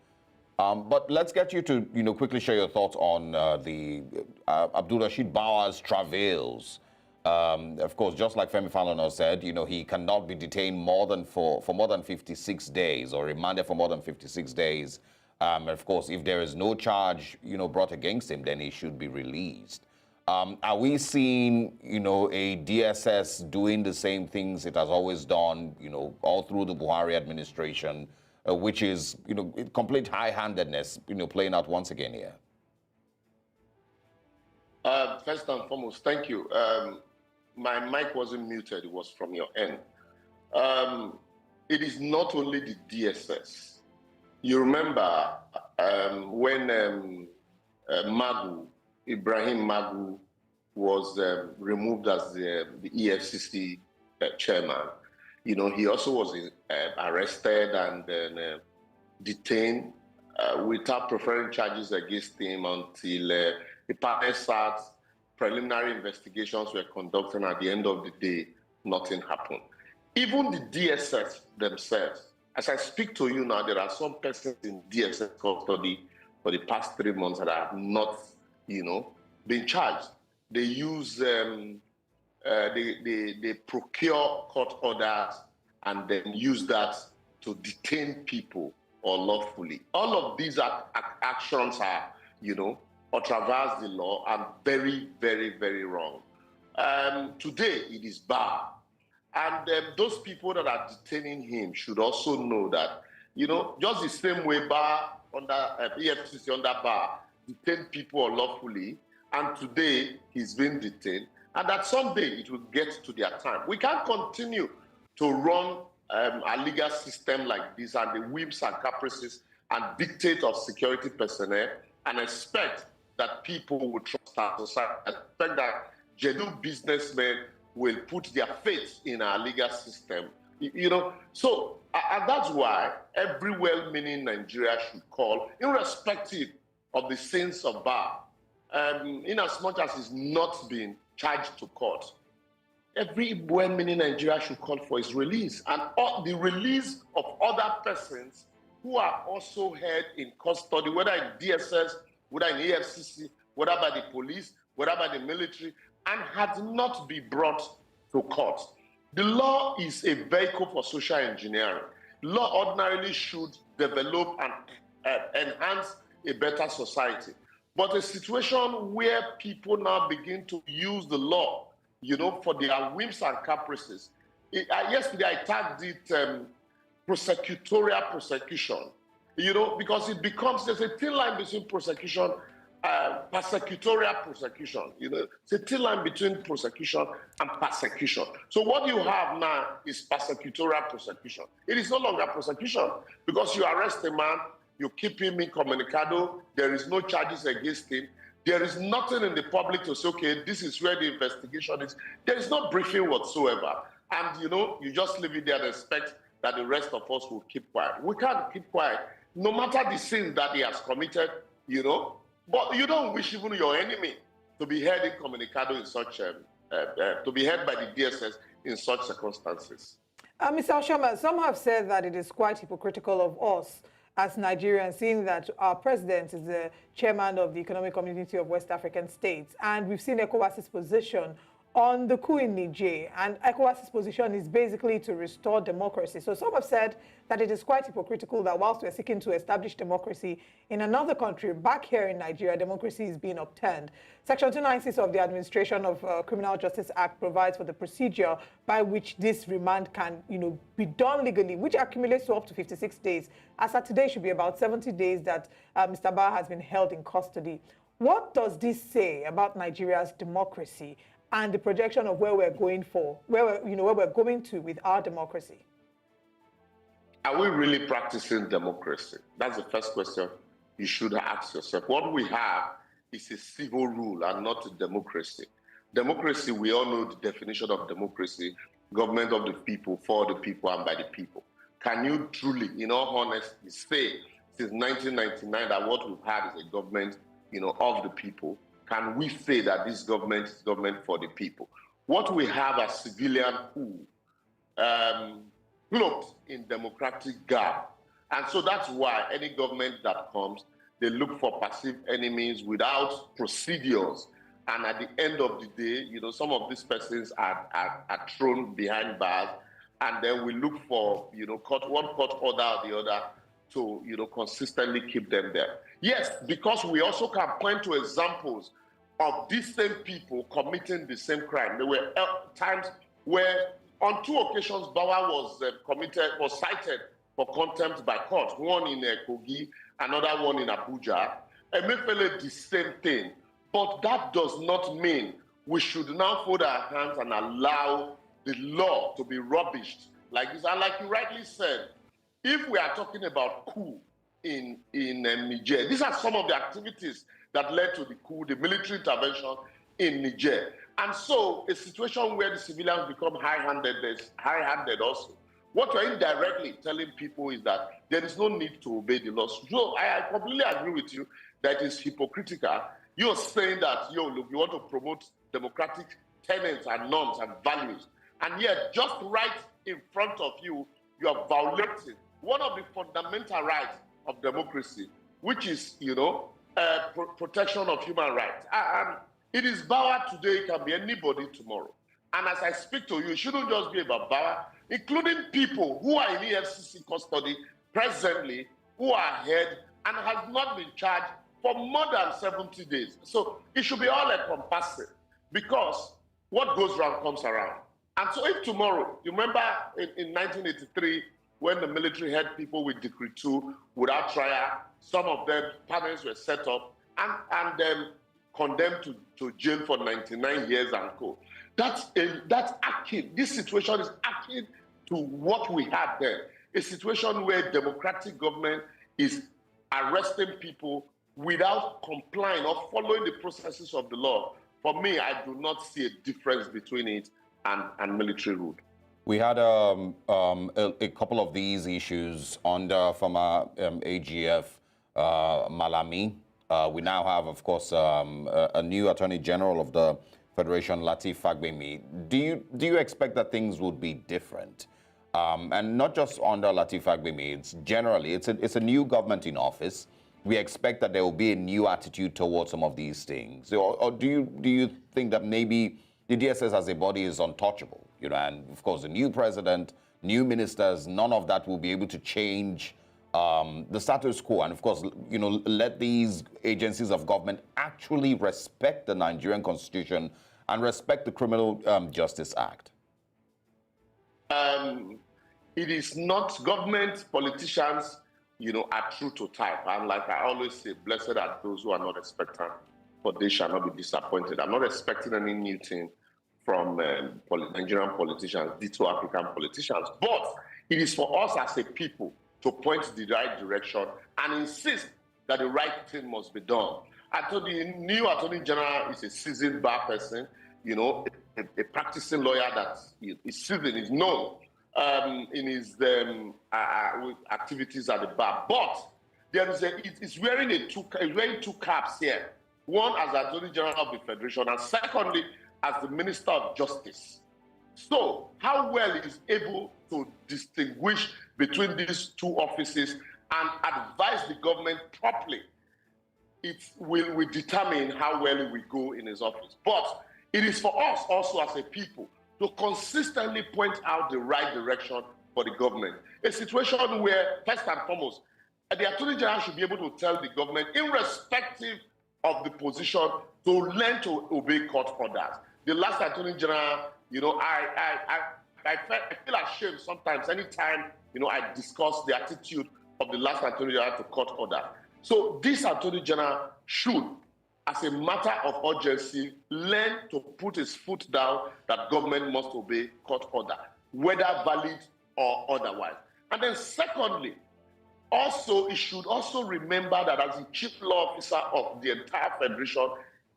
But let's get you to quickly share your thoughts on the Abdulrasheed Bawa's travails. Of course, just like Femi Falana said, he cannot be detained for more than 56 days or remanded for more than 56 days. Of course, if there is no charge, brought against him, then he should be released. Are we seeing, a DSS doing the same things it has always done, all through the Buhari administration, which is, complete high-handedness, playing out once again here? First and foremost, thank you. My mic wasn't muted, it was from your end. It is not only the DSS You remember when Ibrahim Magu was removed as the EFCC chairman. You know, he also was arrested and then detained without preferring charges against him until the panel sat, preliminary investigations were conducted, and at the end of the day, nothing happened. Even the DSS themselves, as I speak to you now, there are some persons in DSS custody for the past 3 months that have not, you know, been charged. They use, they procure court orders and then use that to detain people unlawfully. All of these actions are, you know, ultraverse the law and very, very, very wrong. Today, it is barred. And those people that are detaining him should also know that, you know, just the same way bar under EFCC under bar detain people unlawfully, and today he's been detained, and that someday it will get to their time. We can't continue to run a legal system like this and the whims and caprices and dictate of security personnel and expect that people will trust our society, expect that genuine businessmen will put their faith in our legal system. You know, so and that's why every well-meaning Nigeria should call, irrespective of the sins of bar, in as much as it's not been charged to court, every well-meaning Nigeria should call for his release and the release of other persons who are also held in custody, whether in DSS, whether in EFCC, whether by the police, whether by the military, and had not been brought to court. The law is a vehicle for social engineering. Law ordinarily should develop and enhance a better society. But a situation where people now begin to use the law, you know, for their whims and caprices. Yesterday I tagged it prosecutorial prosecution, you know, because it becomes, there's a thin line between prosecution persecutorial prosecution. You know, it's a thin line between prosecution and persecution. So what you have now is persecutorial prosecution. It is no longer prosecution because you arrest a man, you keep him incommunicado, there is no charges against him, there is nothing in the public to say, okay, this is where the investigation is. There is no briefing whatsoever. And, you know, you just leave it there and expect that the rest of us will keep quiet. We can't keep quiet, no matter the sins that he has committed, you know. But you don't wish even your enemy to be held incommunicado in such, to be held by the DSS in such circumstances. Mr. Oshoma, some have said that it is quite hypocritical of us as Nigerians, seeing that our president is the chairman of the Economic Community of West African States, and we've seen ECOWAS's position on the coup in Niger, and ECOWAS's position is basically to restore democracy. So some have said that it is quite hypocritical that whilst we're seeking to establish democracy in another country, back here in Nigeria, democracy is being upturned. Section 296 of the Administration of Criminal Justice Act provides for the procedure by which this remand can, you know, be done legally, which accumulates to up to 56 days. As of today, should be about 70 days that Mr. Ba has been held in custody. What does this say about Nigeria's democracy and the projection of where we're going for, where we're going to with our democracy? Are we really practicing democracy? That's the first question you should ask yourself. What we have is a civil rule and not a democracy. Democracy, we all know the definition of democracy: government of the people, for the people, and by the people. Can you truly, in all honesty, say since 1999 that what we've had is a government, you know, of the people? Can we say that this government is government for the people? What we have are civilian who cloaked in democratic garb. And so that's why any government that comes, they look for perceived enemies without procedures. And at the end of the day, you know, some of these persons are thrown behind bars, and then we look for, you know, one court order or the other to, you know, consistently keep them there. Yes, because we also can point to examples of these same people committing the same crime. There were times where, on 2 occasions, Bawa was cited for contempt by court. One in Kogi, another one in Abuja. Emefiele, the same thing. But that does not mean we should now fold our hands and allow the law to be rubbished like this. And like you rightly said, if we are talking about coup, in Niger. These are some of the activities that led to the coup, the military intervention in Niger. And so a situation where the civilians become high-handed also. What you're indirectly telling people is that there is no need to obey the laws. So I completely agree with you that it's hypocritical. You're saying that, look, you want to promote democratic tenets and norms and values. And yet, just right in front of you, you are violating one of the fundamental rights of democracy, which is, protection of human rights. And it is Bauer today, it can be anybody tomorrow. And as I speak to you, it shouldn't just be about Bauer, including people who are in EFCC custody presently, who are ahead and has not been charged for more than 70 days. So it should be all encompassing, because what goes around comes around. And so if tomorrow, you remember in 1983, when the military had people with Decree 2 without trial, some of them, panels were set up and then condemned to jail for 99 years and co. That's akin. This situation is akin to what we had there. A situation where democratic government is arresting people without complying or following the processes of the law. For me, I do not see a difference between it and military rule. We had a couple of these issues under former AGF Malami. We now have, of course, a new Attorney General of the Federation, Lateef Fagbemi. Do you expect that things would be different? And not just under Lateef Fagbemi, it's generally, it's a new government in office. We expect that there will be a new attitude towards some of these things. Or do you think that maybe the DSS as a body is untouchable? And of course, the new president, new ministers, none of that will be able to change the status quo. And of course, let these agencies of government actually respect the Nigerian Constitution and respect the Criminal Justice Act. It is not government, politicians, are true to type. And like I always say, blessed are those who are not expectant, for they shall not be disappointed. I'm not expecting any new thing from Nigerian politicians, ditto African politicians. But it is for us as a people to point the right direction and insist that the right thing must be done. I told you, the new Attorney General is a seasoned bar person, a practicing lawyer that is seasoned, is known in his activities at the bar. But there is it's wearing two caps here. One as Attorney General of the Federation, and secondly, as the Minister of Justice. So how well he is able to distinguish between these two offices and advise the government properly, it will determine how well he will go in his office. But it is for us also as a people to consistently point out the right direction for the government. A situation where, first and foremost, the Attorney General should be able to tell the government, irrespective of the position, to learn to obey court orders. The last Attorney General, I feel ashamed sometimes anytime, I discuss the attitude of the last Attorney General to court order. So this Attorney General should, as a matter of urgency, learn to put his foot down that government must obey court order, whether valid or otherwise. And then secondly, also, he should also remember that as the chief law officer of the entire federation,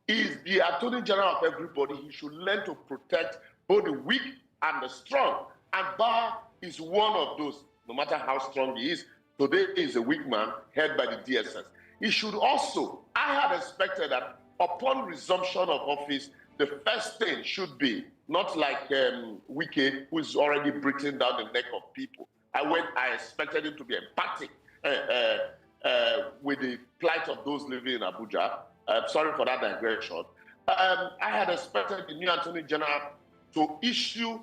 is the Attorney General of everybody. He should learn to protect both the weak and the strong. And Bar is one of those, no matter how strong he is. Today he is a weak man, held by the DSS. He should also, I had expected that upon resumption of office, the first thing should be, not like Wike, who is already breathing down the neck of people. I expected him to be empathic with the plight of those living in Abuja. Sorry for that digression. I had expected the new Attorney General to issue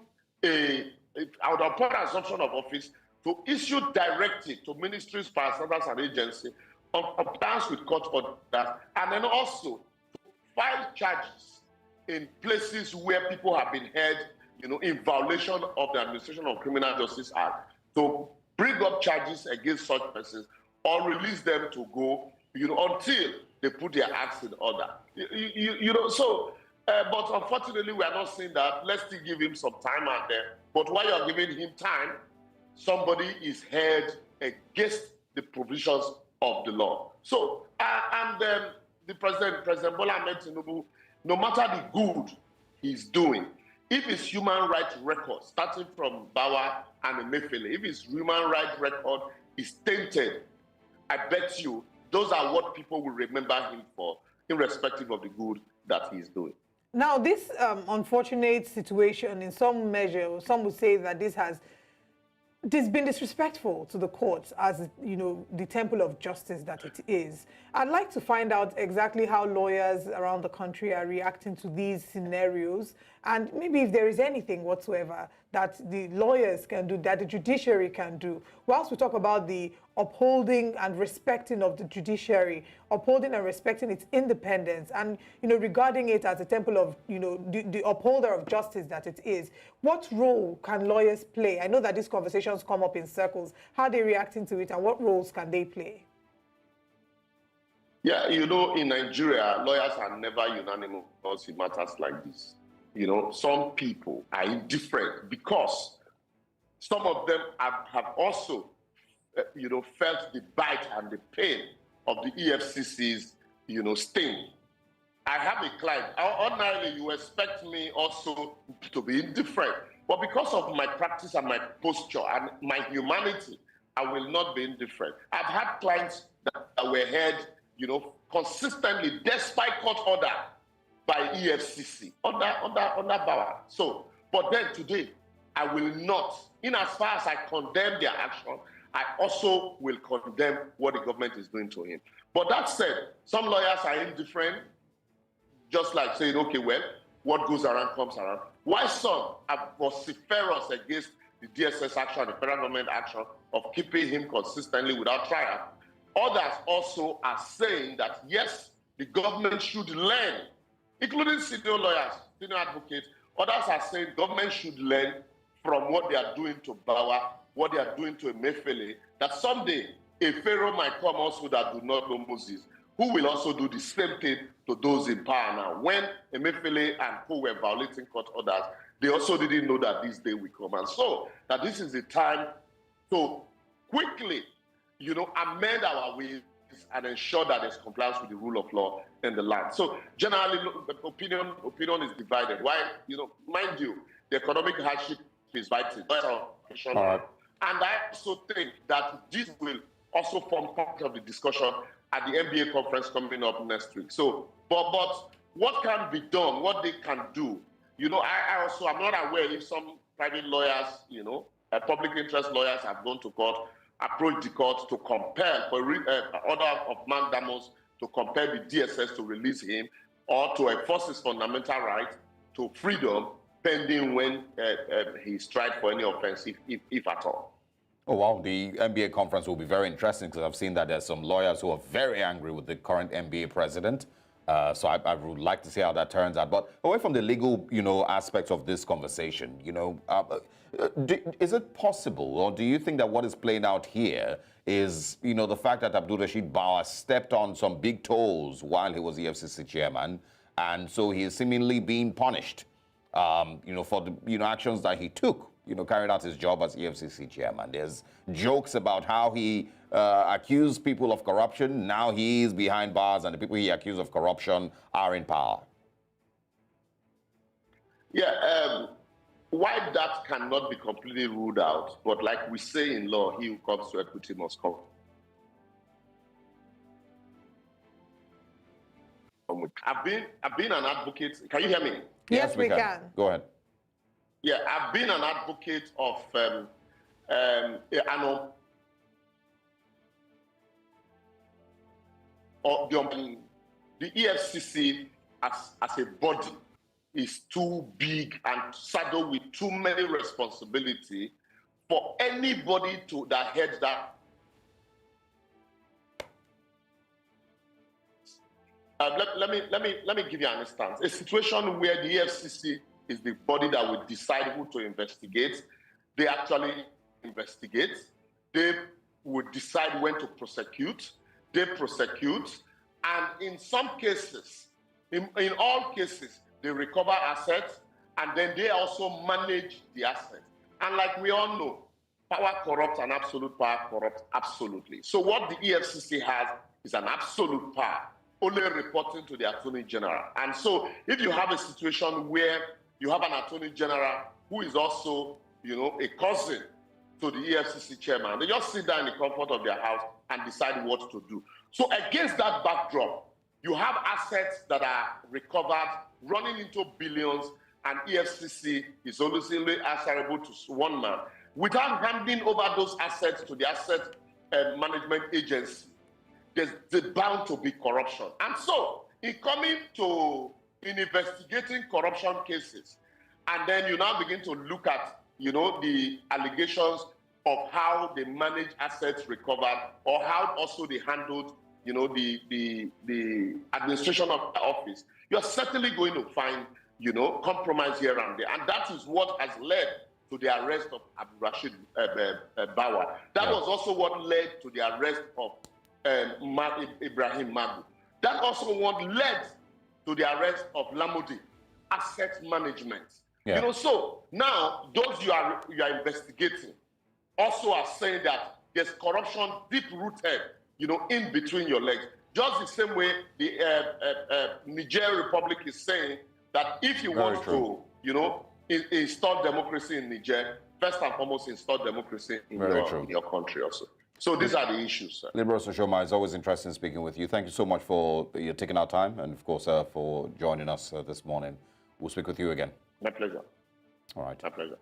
upon assumption of office, to issue directive to ministries, parastatals, and agencies on compliance with court orders, and then also to file charges in places where people have been held, in violation of the Administration of Criminal Justice Act, to bring up charges against such persons or release them to go, until they put their acts in order. But unfortunately, we are not seeing that. Let's still give him some time out there. But while you're giving him time, somebody is held against the provisions of the law. So, the President Bola Ahmed Tinubu, no matter the good he's doing, if his human rights record, starting from Bawa and Emefiele, if his human rights record is tainted, I bet you those are what people will remember him for, irrespective of the good that he's doing. Now, this unfortunate situation, in some measure, some would say that this has been disrespectful to the courts as, you know, the temple of justice that it is. I'd like to find out exactly how lawyers around the country are reacting to these scenarios, and maybe if there is anything whatsoever that the lawyers can do, that the judiciary can do. Whilst we talk about the upholding and respecting of the judiciary, upholding and respecting its independence, and, you know, regarding it as a temple of, you know, the upholder of justice that it is, what role can lawyers play? I know that these conversations come up in circles. How are they reacting to it, and what roles can they play? Yeah, you know, in Nigeria, lawyers are never unanimous in matters like this. You know, some people are indifferent because some of them have also, you know, felt the bite and the pain of the EFCC's, you know, sting. I have a client. Ordinarily, you expect me also to be indifferent. But because of my practice and my posture and my humanity, I will not be indifferent. I've had clients that were heard, you know, consistently, despite court order, by EFCC, under Bawa. So, but then today, I will not, in as far as I condemn their action, I also will condemn what the government is doing to him. But that said, some lawyers are indifferent, just like saying, okay, well, what goes around comes around. Why some are vociferous against the DSS action, the federal government action of keeping him consistently without trial. Others also are saying that, yes, the government should learn, including senior lawyers, senior advocates. Others are saying government should learn from what they are doing to Bawa, what they are doing to Emefiele, that someday a pharaoh might come also that do not know Moses, who will also do the same thing to those in power now. When Emefiele and co were violating court orders, they also didn't know that this day will come. And so that this is the time to quickly, you know, amend our ways and ensure that there's compliance with the rule of law in the land. So generally, opinion is divided. Why, you know, mind you, the economic hardship is vital. And I also think that this will also form part of the discussion at the NBA conference coming up next week. So, but what can be done, what they can do, you know, I'm not aware if some private lawyers, you know, public interest lawyers have gone to court, approached the court to compel, for order of mandamus, to compel the DSS to release him or to enforce his fundamental right to freedom pending when he's tried for any offense, if at all. Oh, wow. The NBA conference will be very interesting because I've seen that there's some lawyers who are very angry with the current NBA president. So I would like to see how that turns out. But away from the legal, you know, aspects of this conversation, you know, is it possible, or do you think that what is playing out here is, you know, the fact that Abdulrasheed Bawa stepped on some big toes while he was EFCC chairman, and so he is seemingly being punished, you know, for the, you know, actions that he took, you know, carried out his job as EFCC chairman. There's jokes about how he accused people of corruption. Now he is behind bars, and the people he accused of corruption are in power. Yeah, why that cannot be completely ruled out, but like we say in law, he who comes to equity must come. I've been an advocate. Can you hear me? Yes, we can. Go ahead. Yeah, I've been an advocate of the EFCC as a body is too big and saddled with too many responsibility for anybody that heads that. Let me give you an instance. A situation where the EFCC is the body that will decide who to investigate. They actually investigate. They would decide when to prosecute. They prosecute. And in some cases, in all cases, they recover assets, and then they also manage the assets. And like we all know, power corrupts and absolute power corrupts absolutely. So what the EFCC has is an absolute power, only reporting to the Attorney General. And so if you have a situation where you have an Attorney General who is also, a cousin to the EFCC chairman, they just sit down in the comfort of their house and decide what to do. So against that backdrop, you have assets that are recovered, running into billions, and EFCC is only answerable to one man, without handing over those assets to the asset management agency. There's bound to be corruption. And so, in investigating corruption cases, and then you now begin to look at, the allegations of how they manage assets recovered, or how also they handled, the administration of the office, you're certainly going to find, compromise here and there. And that is what has led to the arrest of Abdul Rashid Bawa. That was also what led to the arrest of Ibrahim Magu. That also what led to the arrest of Lamudi, asset management. Yeah. So now those you are investigating also are saying that there's corruption deep-rooted, in between your legs. Just the same way the Niger Republic is saying that if you want to, install democracy in Niger, first and foremost, install democracy in your country also. So these are the issues, sir. Libros Oshoma, it's always interesting speaking with you. Thank you so much for taking our time and, of course, for joining us this morning. We'll speak with you again. My pleasure. All right. My pleasure.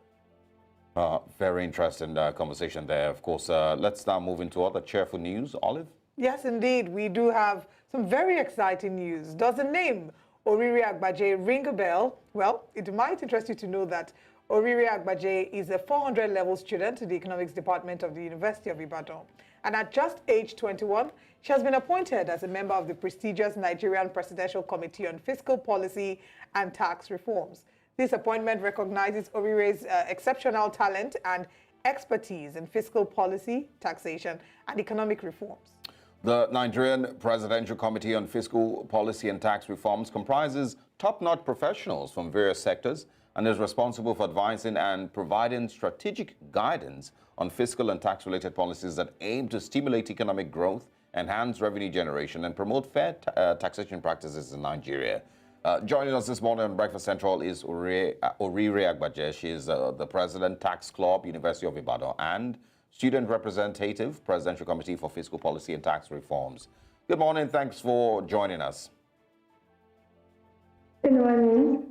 Very interesting conversation there. Of course, let's now move into other cheerful news. Olive? Yes, indeed. We do have some very exciting news. Does the name Orire Agbaje ring a bell? Well, it might interest you to know that Orire Agbaje is a 400-level student in the economics department of the University of Ibadan. And at just age 21, she has been appointed as a member of the prestigious Nigerian Presidential Committee on Fiscal Policy and Tax Reforms. This appointment recognizes Orire's exceptional talent and expertise in fiscal policy, taxation, and economic reforms. The Nigerian Presidential Committee on Fiscal Policy and Tax Reforms comprises top-notch professionals from various sectors and is responsible for advising and providing strategic guidance on fiscal and tax-related policies that aim to stimulate economic growth, enhance revenue generation, and promote fair taxation practices in Nigeria. Joining us this morning on Breakfast Central is Orire Agbaje. She is the President, Tax Club, University of Ibadan, and Student Representative, Presidential Committee for Fiscal Policy and Tax Reforms. Good morning. Thanks for joining us. Good morning.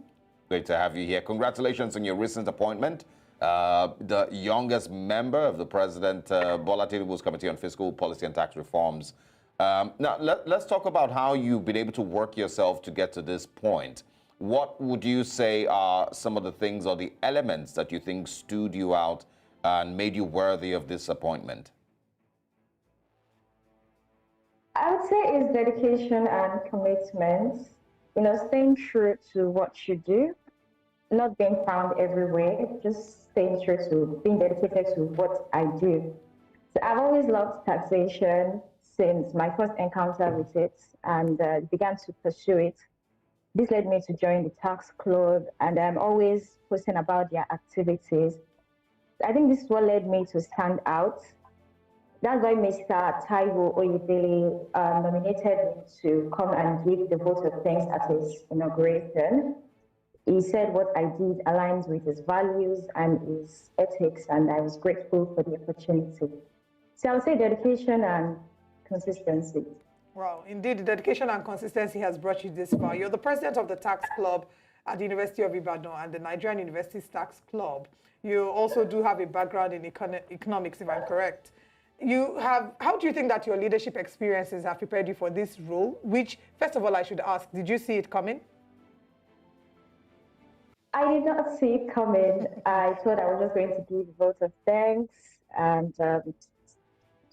Great to have you here. Congratulations on your recent appointment. The youngest member of the President Bola Tinubu's Committee on Fiscal Policy and Tax Reforms. Now, let's talk about how you've been able to work yourself to get to this point. What would you say are some of the things or the elements that you think stood you out and made you worthy of this appointment? I would say it's dedication and commitment. Staying true to what you do, not being found everywhere, just staying true to being dedicated to what I do. So I've always loved taxation since my first encounter with it and began to pursue it. This led me to join the Tax Club, and I'm always posting about their activities. I think this is what led me to stand out. That's why Mr. Taiwo Oyedele nominated me to come and give the vote of thanks at his inauguration. He said what I did aligns with his values and his ethics, and I was grateful for the opportunity. So I would say dedication and consistency. Wow, indeed, the dedication and consistency has brought you this far. You're the president of the Tax Club at the University of Ibadan and the Nigerian Universities Tax Club. You also do have a background in economics, if I'm correct. How do you think that your leadership experiences have prepared you for this role? Which, first of all, I should ask, did you see it coming? I did not see it coming. I thought I was just going to give a vote of thanks, and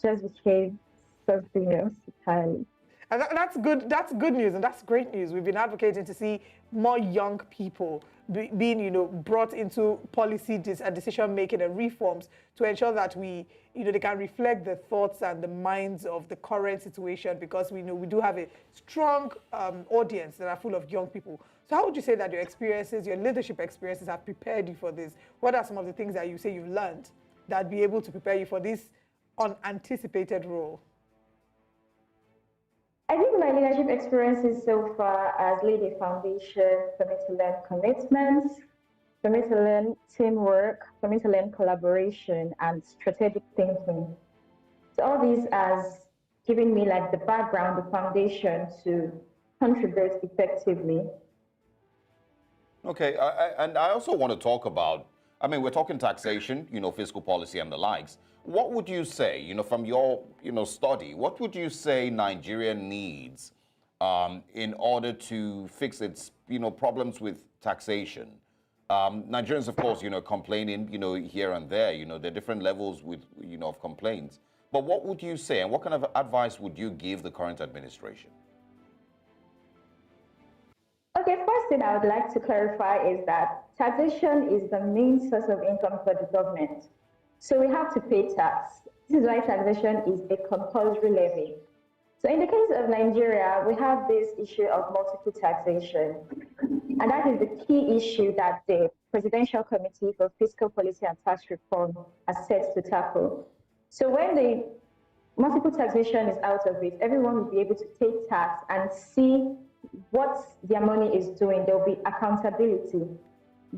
just became something else entirely. And that's good. That's good news, and that's great news. We've been advocating to see more young people being, brought into policy decision making and reforms to ensure that they can reflect the thoughts and the minds of the current situation, because we do have a strong audience that are full of young people. So how would you say that your experiences, your leadership experiences, have prepared you for this? What are some of the things that you say you've learned that be able to prepare you for this unanticipated role? I think my leadership experiences so far has laid a foundation for me to learn commitment, for me to learn teamwork, for me to learn collaboration and strategic thinking. So all these has given me like the background, the foundation to contribute effectively. Okay, and I also want to talk about, I mean, we're talking taxation, fiscal policy and the likes. What would you say, from your, study, what would you say Nigeria needs in order to fix its, problems with taxation? Nigerians, of course, complaining, here and there, there are different levels with, of complaints. But what would you say, and what kind of advice would you give the current administration? Okay, first thing I would like to clarify is that taxation is the main source of income for the government. So we have to pay tax. This is why taxation is a compulsory levy. So in the case of Nigeria, we have this issue of multiple taxation. And that is the key issue that the Presidential Committee for Fiscal Policy and Tax Reform has set to tackle. So when the multiple taxation is out of it, everyone will be able to take tax and see what their money is doing. There will be accountability.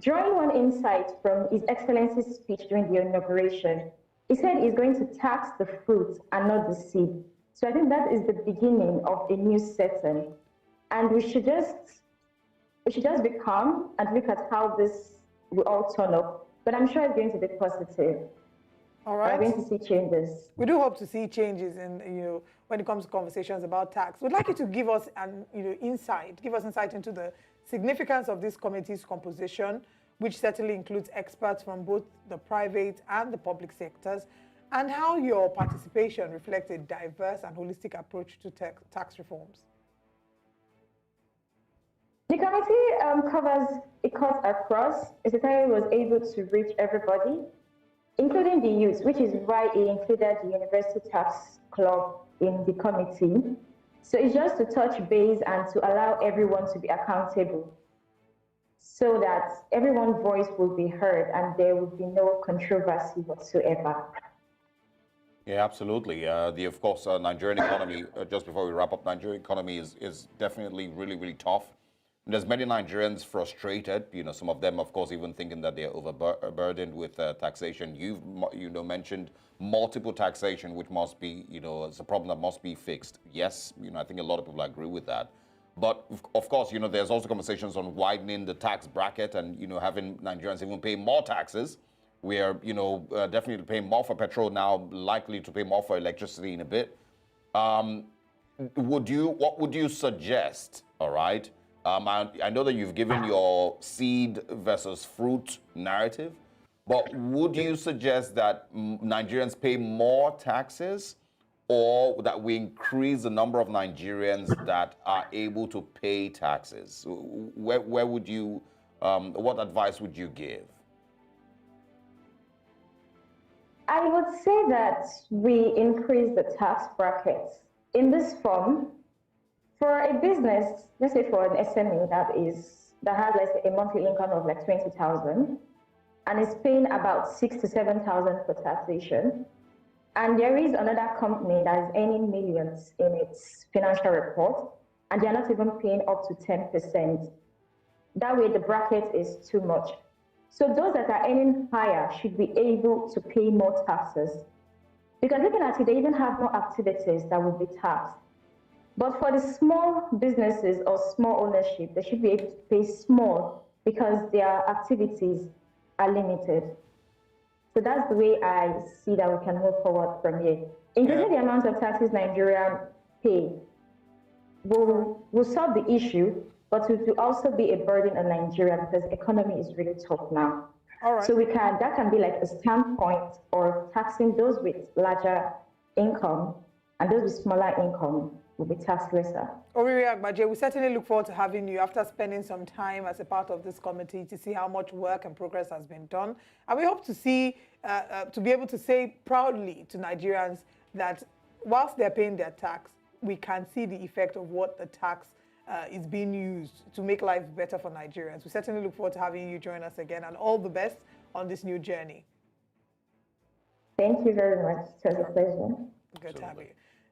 Drawing one insight from His Excellency's speech during the inauguration, he said he's going to tax the fruit and not the seed. So I think that is the beginning of a new setting. And we should just be calm and look at how this will all turn up. But I'm sure it's going to be positive. All right. We're going to see changes. We do hope to see changes in, when it comes to conversations about tax. We'd like you to give us an, insight into the significance of this committee's composition, which certainly includes experts from both the private and the public sectors, and how your participation reflects a diverse and holistic approach to tax reforms. The committee it cuts across. The secretary was able to reach everybody, including the youth, which is why he included the University Tax Club in the committee. So it's just to touch base and to allow everyone to be accountable so that everyone's voice will be heard and there will be no controversy whatsoever. Yeah, absolutely. Of course, Nigerian economy, just before we wrap up, Nigerian economy is definitely really, really tough. There's many Nigerians frustrated, some of them, of course, even thinking that they're overburdened with taxation. You've, mentioned multiple taxation, which must be, it's a problem that must be fixed. Yes, I think a lot of people agree with that. But, of course, there's also conversations on widening the tax bracket and, having Nigerians even pay more taxes. We are, definitely paying more for petrol now, likely to pay more for electricity in a bit. What would you suggest, all right? I know that you've given your seed versus fruit narrative, but would you suggest that Nigerians pay more taxes or that we increase the number of Nigerians that are able to pay taxes? Where would you, what advice would you give? I would say that we increase the tax brackets. In this form, for a business, let's say for an SME that has let's say a monthly income of like 20,000 and is paying about 6,000 to 7,000 for taxation, and there is another company that is earning millions in its financial report, and they're not even paying up to 10%. That way, the bracket is too much. So those that are earning higher should be able to pay more taxes. Because looking at it, they even have more activities that will be taxed. But for the small businesses or small ownership, they should be able to pay small because their activities are limited. So that's the way I see that we can move forward from here. Increasing the amount of taxes Nigerians pay will solve the issue, but it will also be a burden on Nigeria because the economy is really tough now. All right. So that can be like a standpoint or taxing those with larger income and those with smaller income will be taxed lesser. Oriri Agbaje, we certainly look forward to having you after spending some time as a part of this committee to see how much work and progress has been done. And we hope to see, to be able to say proudly to Nigerians that whilst they're paying their tax, we can see the effect of what the tax is being used to make life better for Nigerians. We certainly look forward to having you join us again, and all the best on this new journey. Thank you very much. It was a pleasure. Good to have you.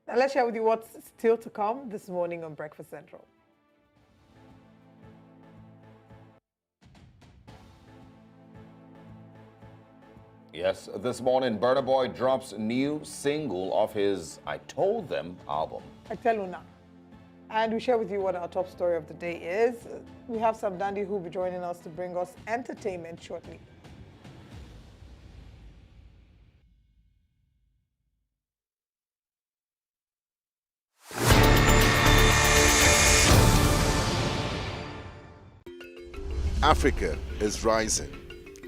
Now let's share with you what's still to come this morning on Breakfast Central. Yes, this morning, Burna Boy drops a new single of his I Told Them album. Ateluna. And we share with you what our top story of the day is. We have Sam Dandy who will be joining us to bring us entertainment shortly. Africa is rising.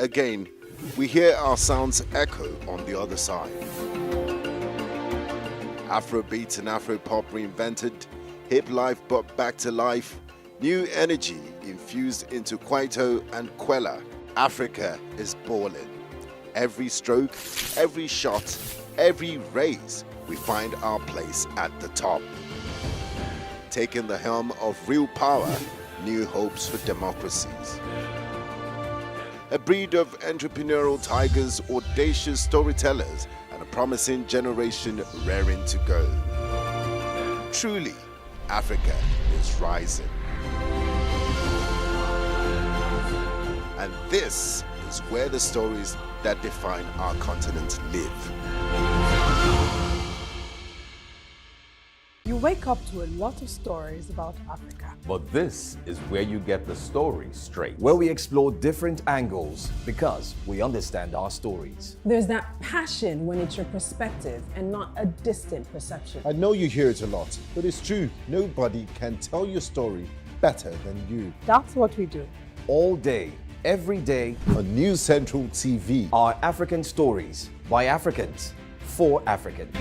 Again, we hear our sounds echo on the other side. Afrobeat and Afropop reinvented, hip life brought back to life, new energy infused into Kwaito and Kwela. Africa is balling. Every stroke, every shot, every raise, we find our place at the top. Taking the helm of real power, new hopes for democracies. A breed of entrepreneurial tigers, audacious storytellers, and a promising generation raring to go. Truly, Africa is rising. And this is where the stories that define our continent live. You wake up to a lot of stories about Africa. But this is where you get the story straight. Where we explore different angles because we understand our stories. There's that passion when it's your perspective and not a distant perception. I know you hear it a lot, but it's true. Nobody can tell your story better than you. That's what we do. All day, every day, on News Central TV. Our African stories by Africans for Africans.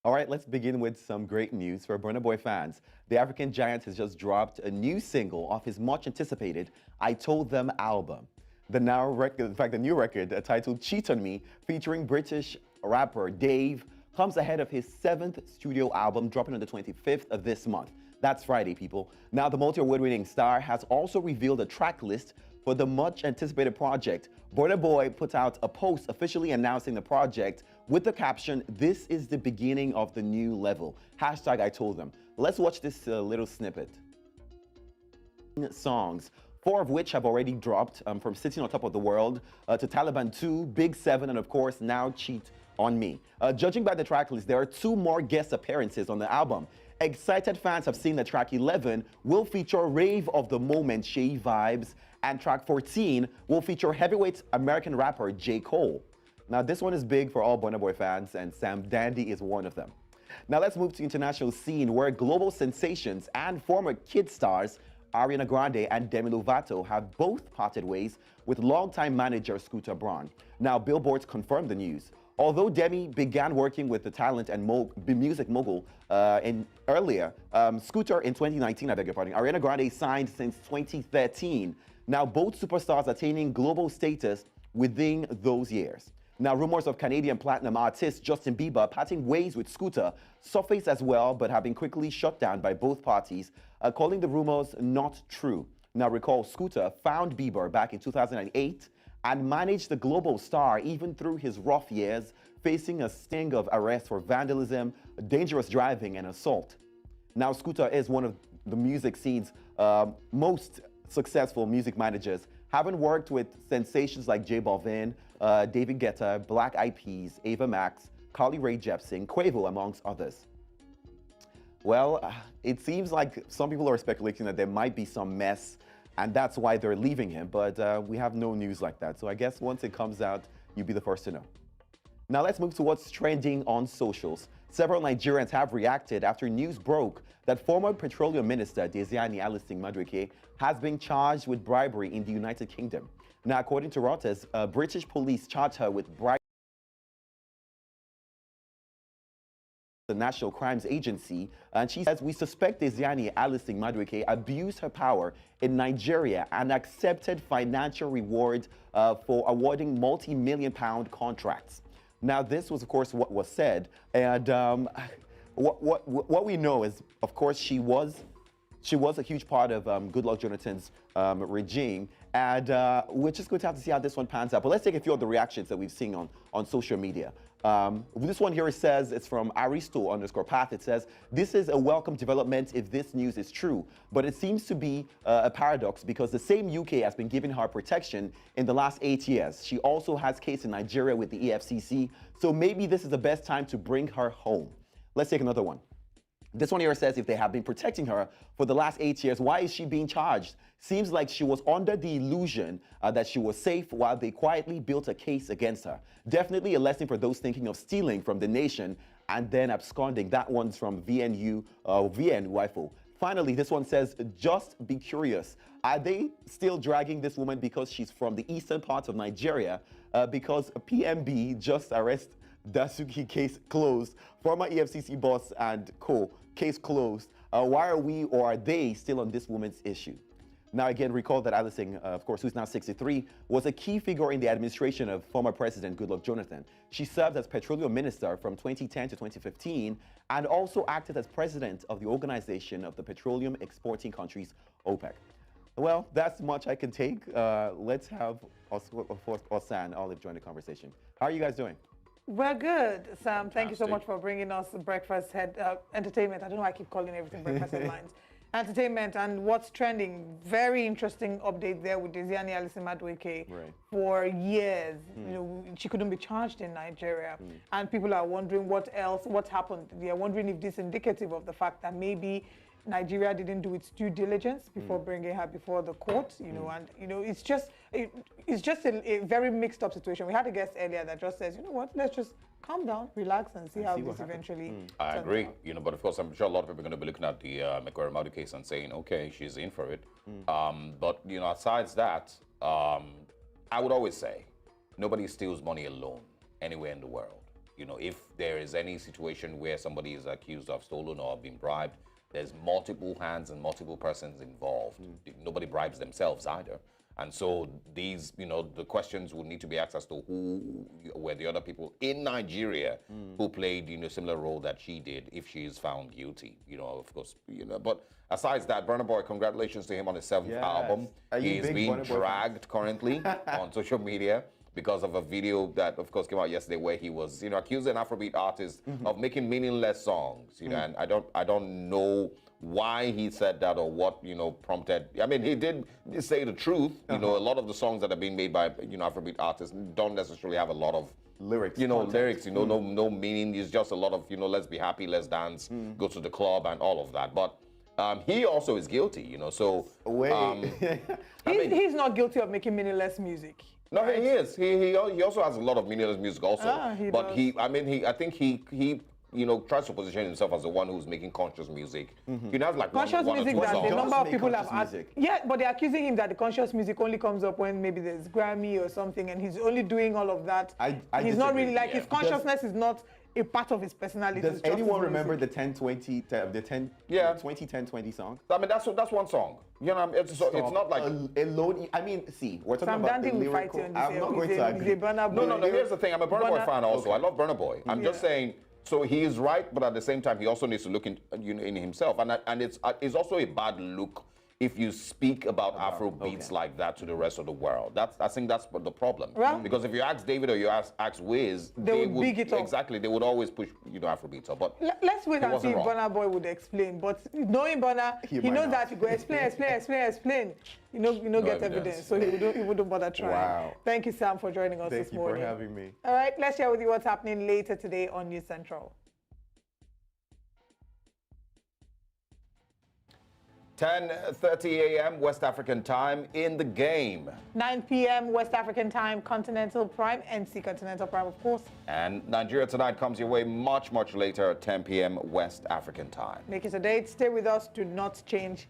All right, let's begin with some great news for Burna Boy fans. The African Giant has just dropped a new single off his much-anticipated I Told Them album. The new record, titled Cheat on Me, featuring British rapper Dave, comes ahead of his 7th studio album, dropping on the 25th of this month. That's Friday, people. Now, the multi-award-winning star has also revealed a track list for the much-anticipated project. Burna Boy put out a post officially announcing the project with the caption, "This is the beginning of the new level." Hashtag I told them. Let's watch this little snippet. Songs, 4 of which have already dropped, from Sitting on Top of the World to Taliban 2, Big 7, and of course, now Cheat on Me. Judging by the track list, there are 2 more guest appearances on the album. Excited fans have seen that track 11 will feature Rave of the Moment, Shay Vibes, and track 14 will feature heavyweight American rapper J. Cole. Now, this one is big for all Burna Boy fans, and Sam Dandy is one of them. Now, let's move to the international scene where global sensations and former kid stars Ariana Grande and Demi Lovato have both parted ways with longtime manager Scooter Braun. Now, Billboard confirmed the news. Although Demi began working with the talent and music mogul earlier, Scooter in 2019, I beg your pardon, Ariana Grande signed since 2013. Now, both superstars attaining global status within those years. Now, rumors of Canadian platinum artist Justin Bieber parting ways with Scooter surfaced as well, but have been quickly shut down by both parties, calling the rumors not true. Now, recall, Scooter found Bieber back in 2008 and managed the global star even through his rough years, facing a sting of arrest for vandalism, dangerous driving, and assault. Now, Scooter is one of the music scene's most successful music managers, having worked with sensations like J Balvin, David Guetta, Black Eyed Peas, Ava Max, Carly Rae Jepsen, Quavo, amongst others. Well, it seems like some people are speculating that there might be some mess, and that's why they're leaving him, but we have no news like that. So I guess once it comes out, you'll be the first to know. Now let's move to what's trending on socials. Several Nigerians have reacted after news broke that former Petroleum Minister Desiani Alison Madueke has been charged with bribery in the United Kingdom. Now, according to Reuters, British police charged her with bribery the National Crimes Agency, and she says, we suspect Desiani Alison Madueke abused her power in Nigeria and accepted financial reward for awarding multi-million-pound contracts. Now, this was, of course, what was said, and what we know is, of course, she was a huge part of Goodluck Jonathan's regime, and we're just going to have to see how this one pans out. But let's take a few of the reactions that we've seen on social media. This one here says, it's from Aristo_Path. It says, this is a welcome development if this news is true, but it seems to be a paradox because the same UK has been giving her protection in the last 8 years. She also has case in Nigeria with the EFCC, so maybe this is the best time to bring her home. Let's take another one. This one here says, if they have been protecting her for the last 8 years, why is she being charged? Seems like she was under the illusion that she was safe while they quietly built a case against her. Definitely a lesson for those thinking of stealing from the nation and then absconding. That one's from VN Wifo. Finally, this one says, just be curious. Are they still dragging this woman because she's from the eastern part of Nigeria? Because PMB just arrested Dasuki, case closed. Former EFCC boss and co, case closed. Why are we or are they still on this woman's issue? Now, again, recall that Alison, of course, who's now 63, was a key figure in the administration of former President Goodluck Jonathan. She served as petroleum minister from 2010 to 2015 and also acted as president of the Organization of the Petroleum Exporting Countries, OPEC. Well, that's much I can take. Let's have Osan Olive join the conversation. How are you guys doing? We're good, Sam. Thank you so much for bringing us breakfast entertainment. I don't know why I keep calling everything breakfast headlines. Entertainment and what's trending. Very interesting update there with Desiani Alison Madueke. Right. For years, you know, she couldn't be charged in Nigeria, and people are wondering what's happened. They are wondering if this is indicative of the fact that maybe Nigeria didn't do its due diligence before bringing her before the court, you know, and you know, it's just a very mixed up situation. We had a guest earlier that just says, you know what, let's just calm down, relax, and see how this eventually. I agree, you know, but of course, I'm sure a lot of people are going to be looking at the Mekere Madu case and saying, okay, she's in for it. But you know, aside that, I would always say, nobody steals money alone anywhere in the world. You know, if there is any situation where somebody is accused of stolen or being bribed, there's multiple hands and multiple persons involved. Nobody bribes themselves either. And so these, you know, the questions would need to be asked as to who were the other people in Nigeria who played, you know, similar role that she did if she is found guilty. You know, of course, you know, but aside that, Burna Boy, congratulations to him on his 7th album. He's being dragged currently on social media because of a video that, of course, came out yesterday where he was, you know, accusing an Afrobeat artist of making meaningless songs. You know, and I don't know why he said that or what, you know, prompted. I mean, he did say the truth. You know, a lot of the songs that are being made by, you know, Afrobeat artists don't necessarily have a lot of lyrics. You know, lyrics. You know, no meaning. It's just a lot of, you know, let's be happy, let's dance, go to the club, and all of that. But he also is guilty. You know, so he's not guilty of making meaningless music. No, right? He is. He also has a lot of meaningless music also. But does. I think he you know, tries to position himself as the one who's making conscious music. He has like conscious one music or two that songs. the number of people have asked. Yeah, but they're accusing him that the conscious music only comes up when maybe there's Grammy or something, and he's only doing all of that. He's not really like his consciousness is not a part of his personality. Does anyone remember the 2010-20 song? I mean, that's one song. You know, it's not like alone. I mean, see, we're talking about the lyrical. I'm not going to agree. No. Here's the thing. I'm a Burna Boy fan also. I love Burna Boy. I'm just saying. So he is right, but at the same time, he also needs to look in himself, and it's also a bad look if you speak about Afro beats like that to the rest of the world. I think that's the problem. Well, because if you ask David or you ask Wiz, they would big it up. Exactly, they would always push, you know, Afro beats up. But let's wait and see if Burna Boy would explain. But knowing Burna, he knows that he go explain. You know, get evidence. So he wouldn't bother trying. Wow. Thank you, Sam, for joining us this morning. Thank you for having me. All right, let's share with you what's happening later today on News Central. 10:30 a.m. West African time in the game. 9 p.m. West African time, Continental Prime, NC Continental Prime, of course. And Nigeria Tonight comes your way much, much later at 10 p.m. West African time. Make it a date. Stay with us. Do not change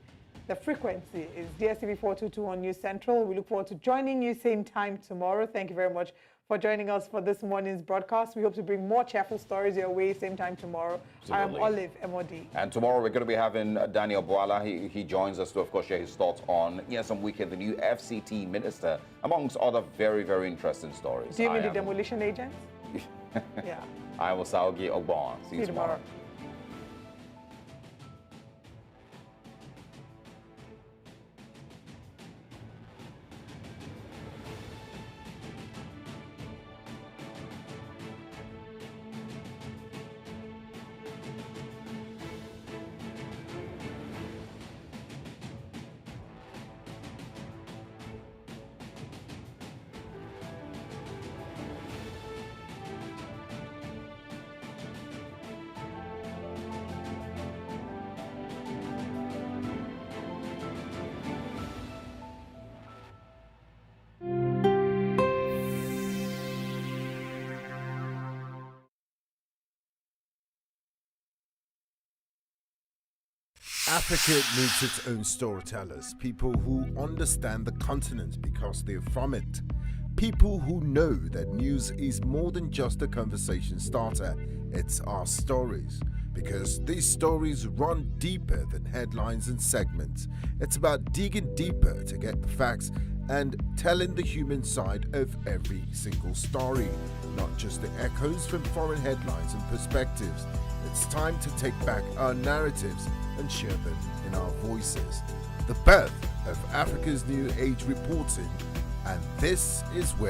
the frequency. It's DSTV 422 on News Central. We look forward to joining you same time tomorrow. Thank you very much for joining us for this morning's broadcast. We hope to bring more cheerful stories your way, same time tomorrow. Absolutely. I am Olive Emodi. And tomorrow we're going to be having Daniel Bwala. He joins us to, of course, share his thoughts on Nyesom Wike, the new FCT minister, amongst other very, very interesting stories. Do you mean the demolition agent? Yeah. I am Osaogi Ogbon. See you tomorrow. Africa needs its own storytellers, people who understand the continent because they're from it. People who know that news is more than just a conversation starter, it's our stories. Because these stories run deeper than headlines and segments. It's about digging deeper to get the facts and telling the human side of every single story, not just the echoes from foreign headlines and perspectives. It's time to take back our narratives and share them in our voices. The birth of Africa's New Age reporting, and this is where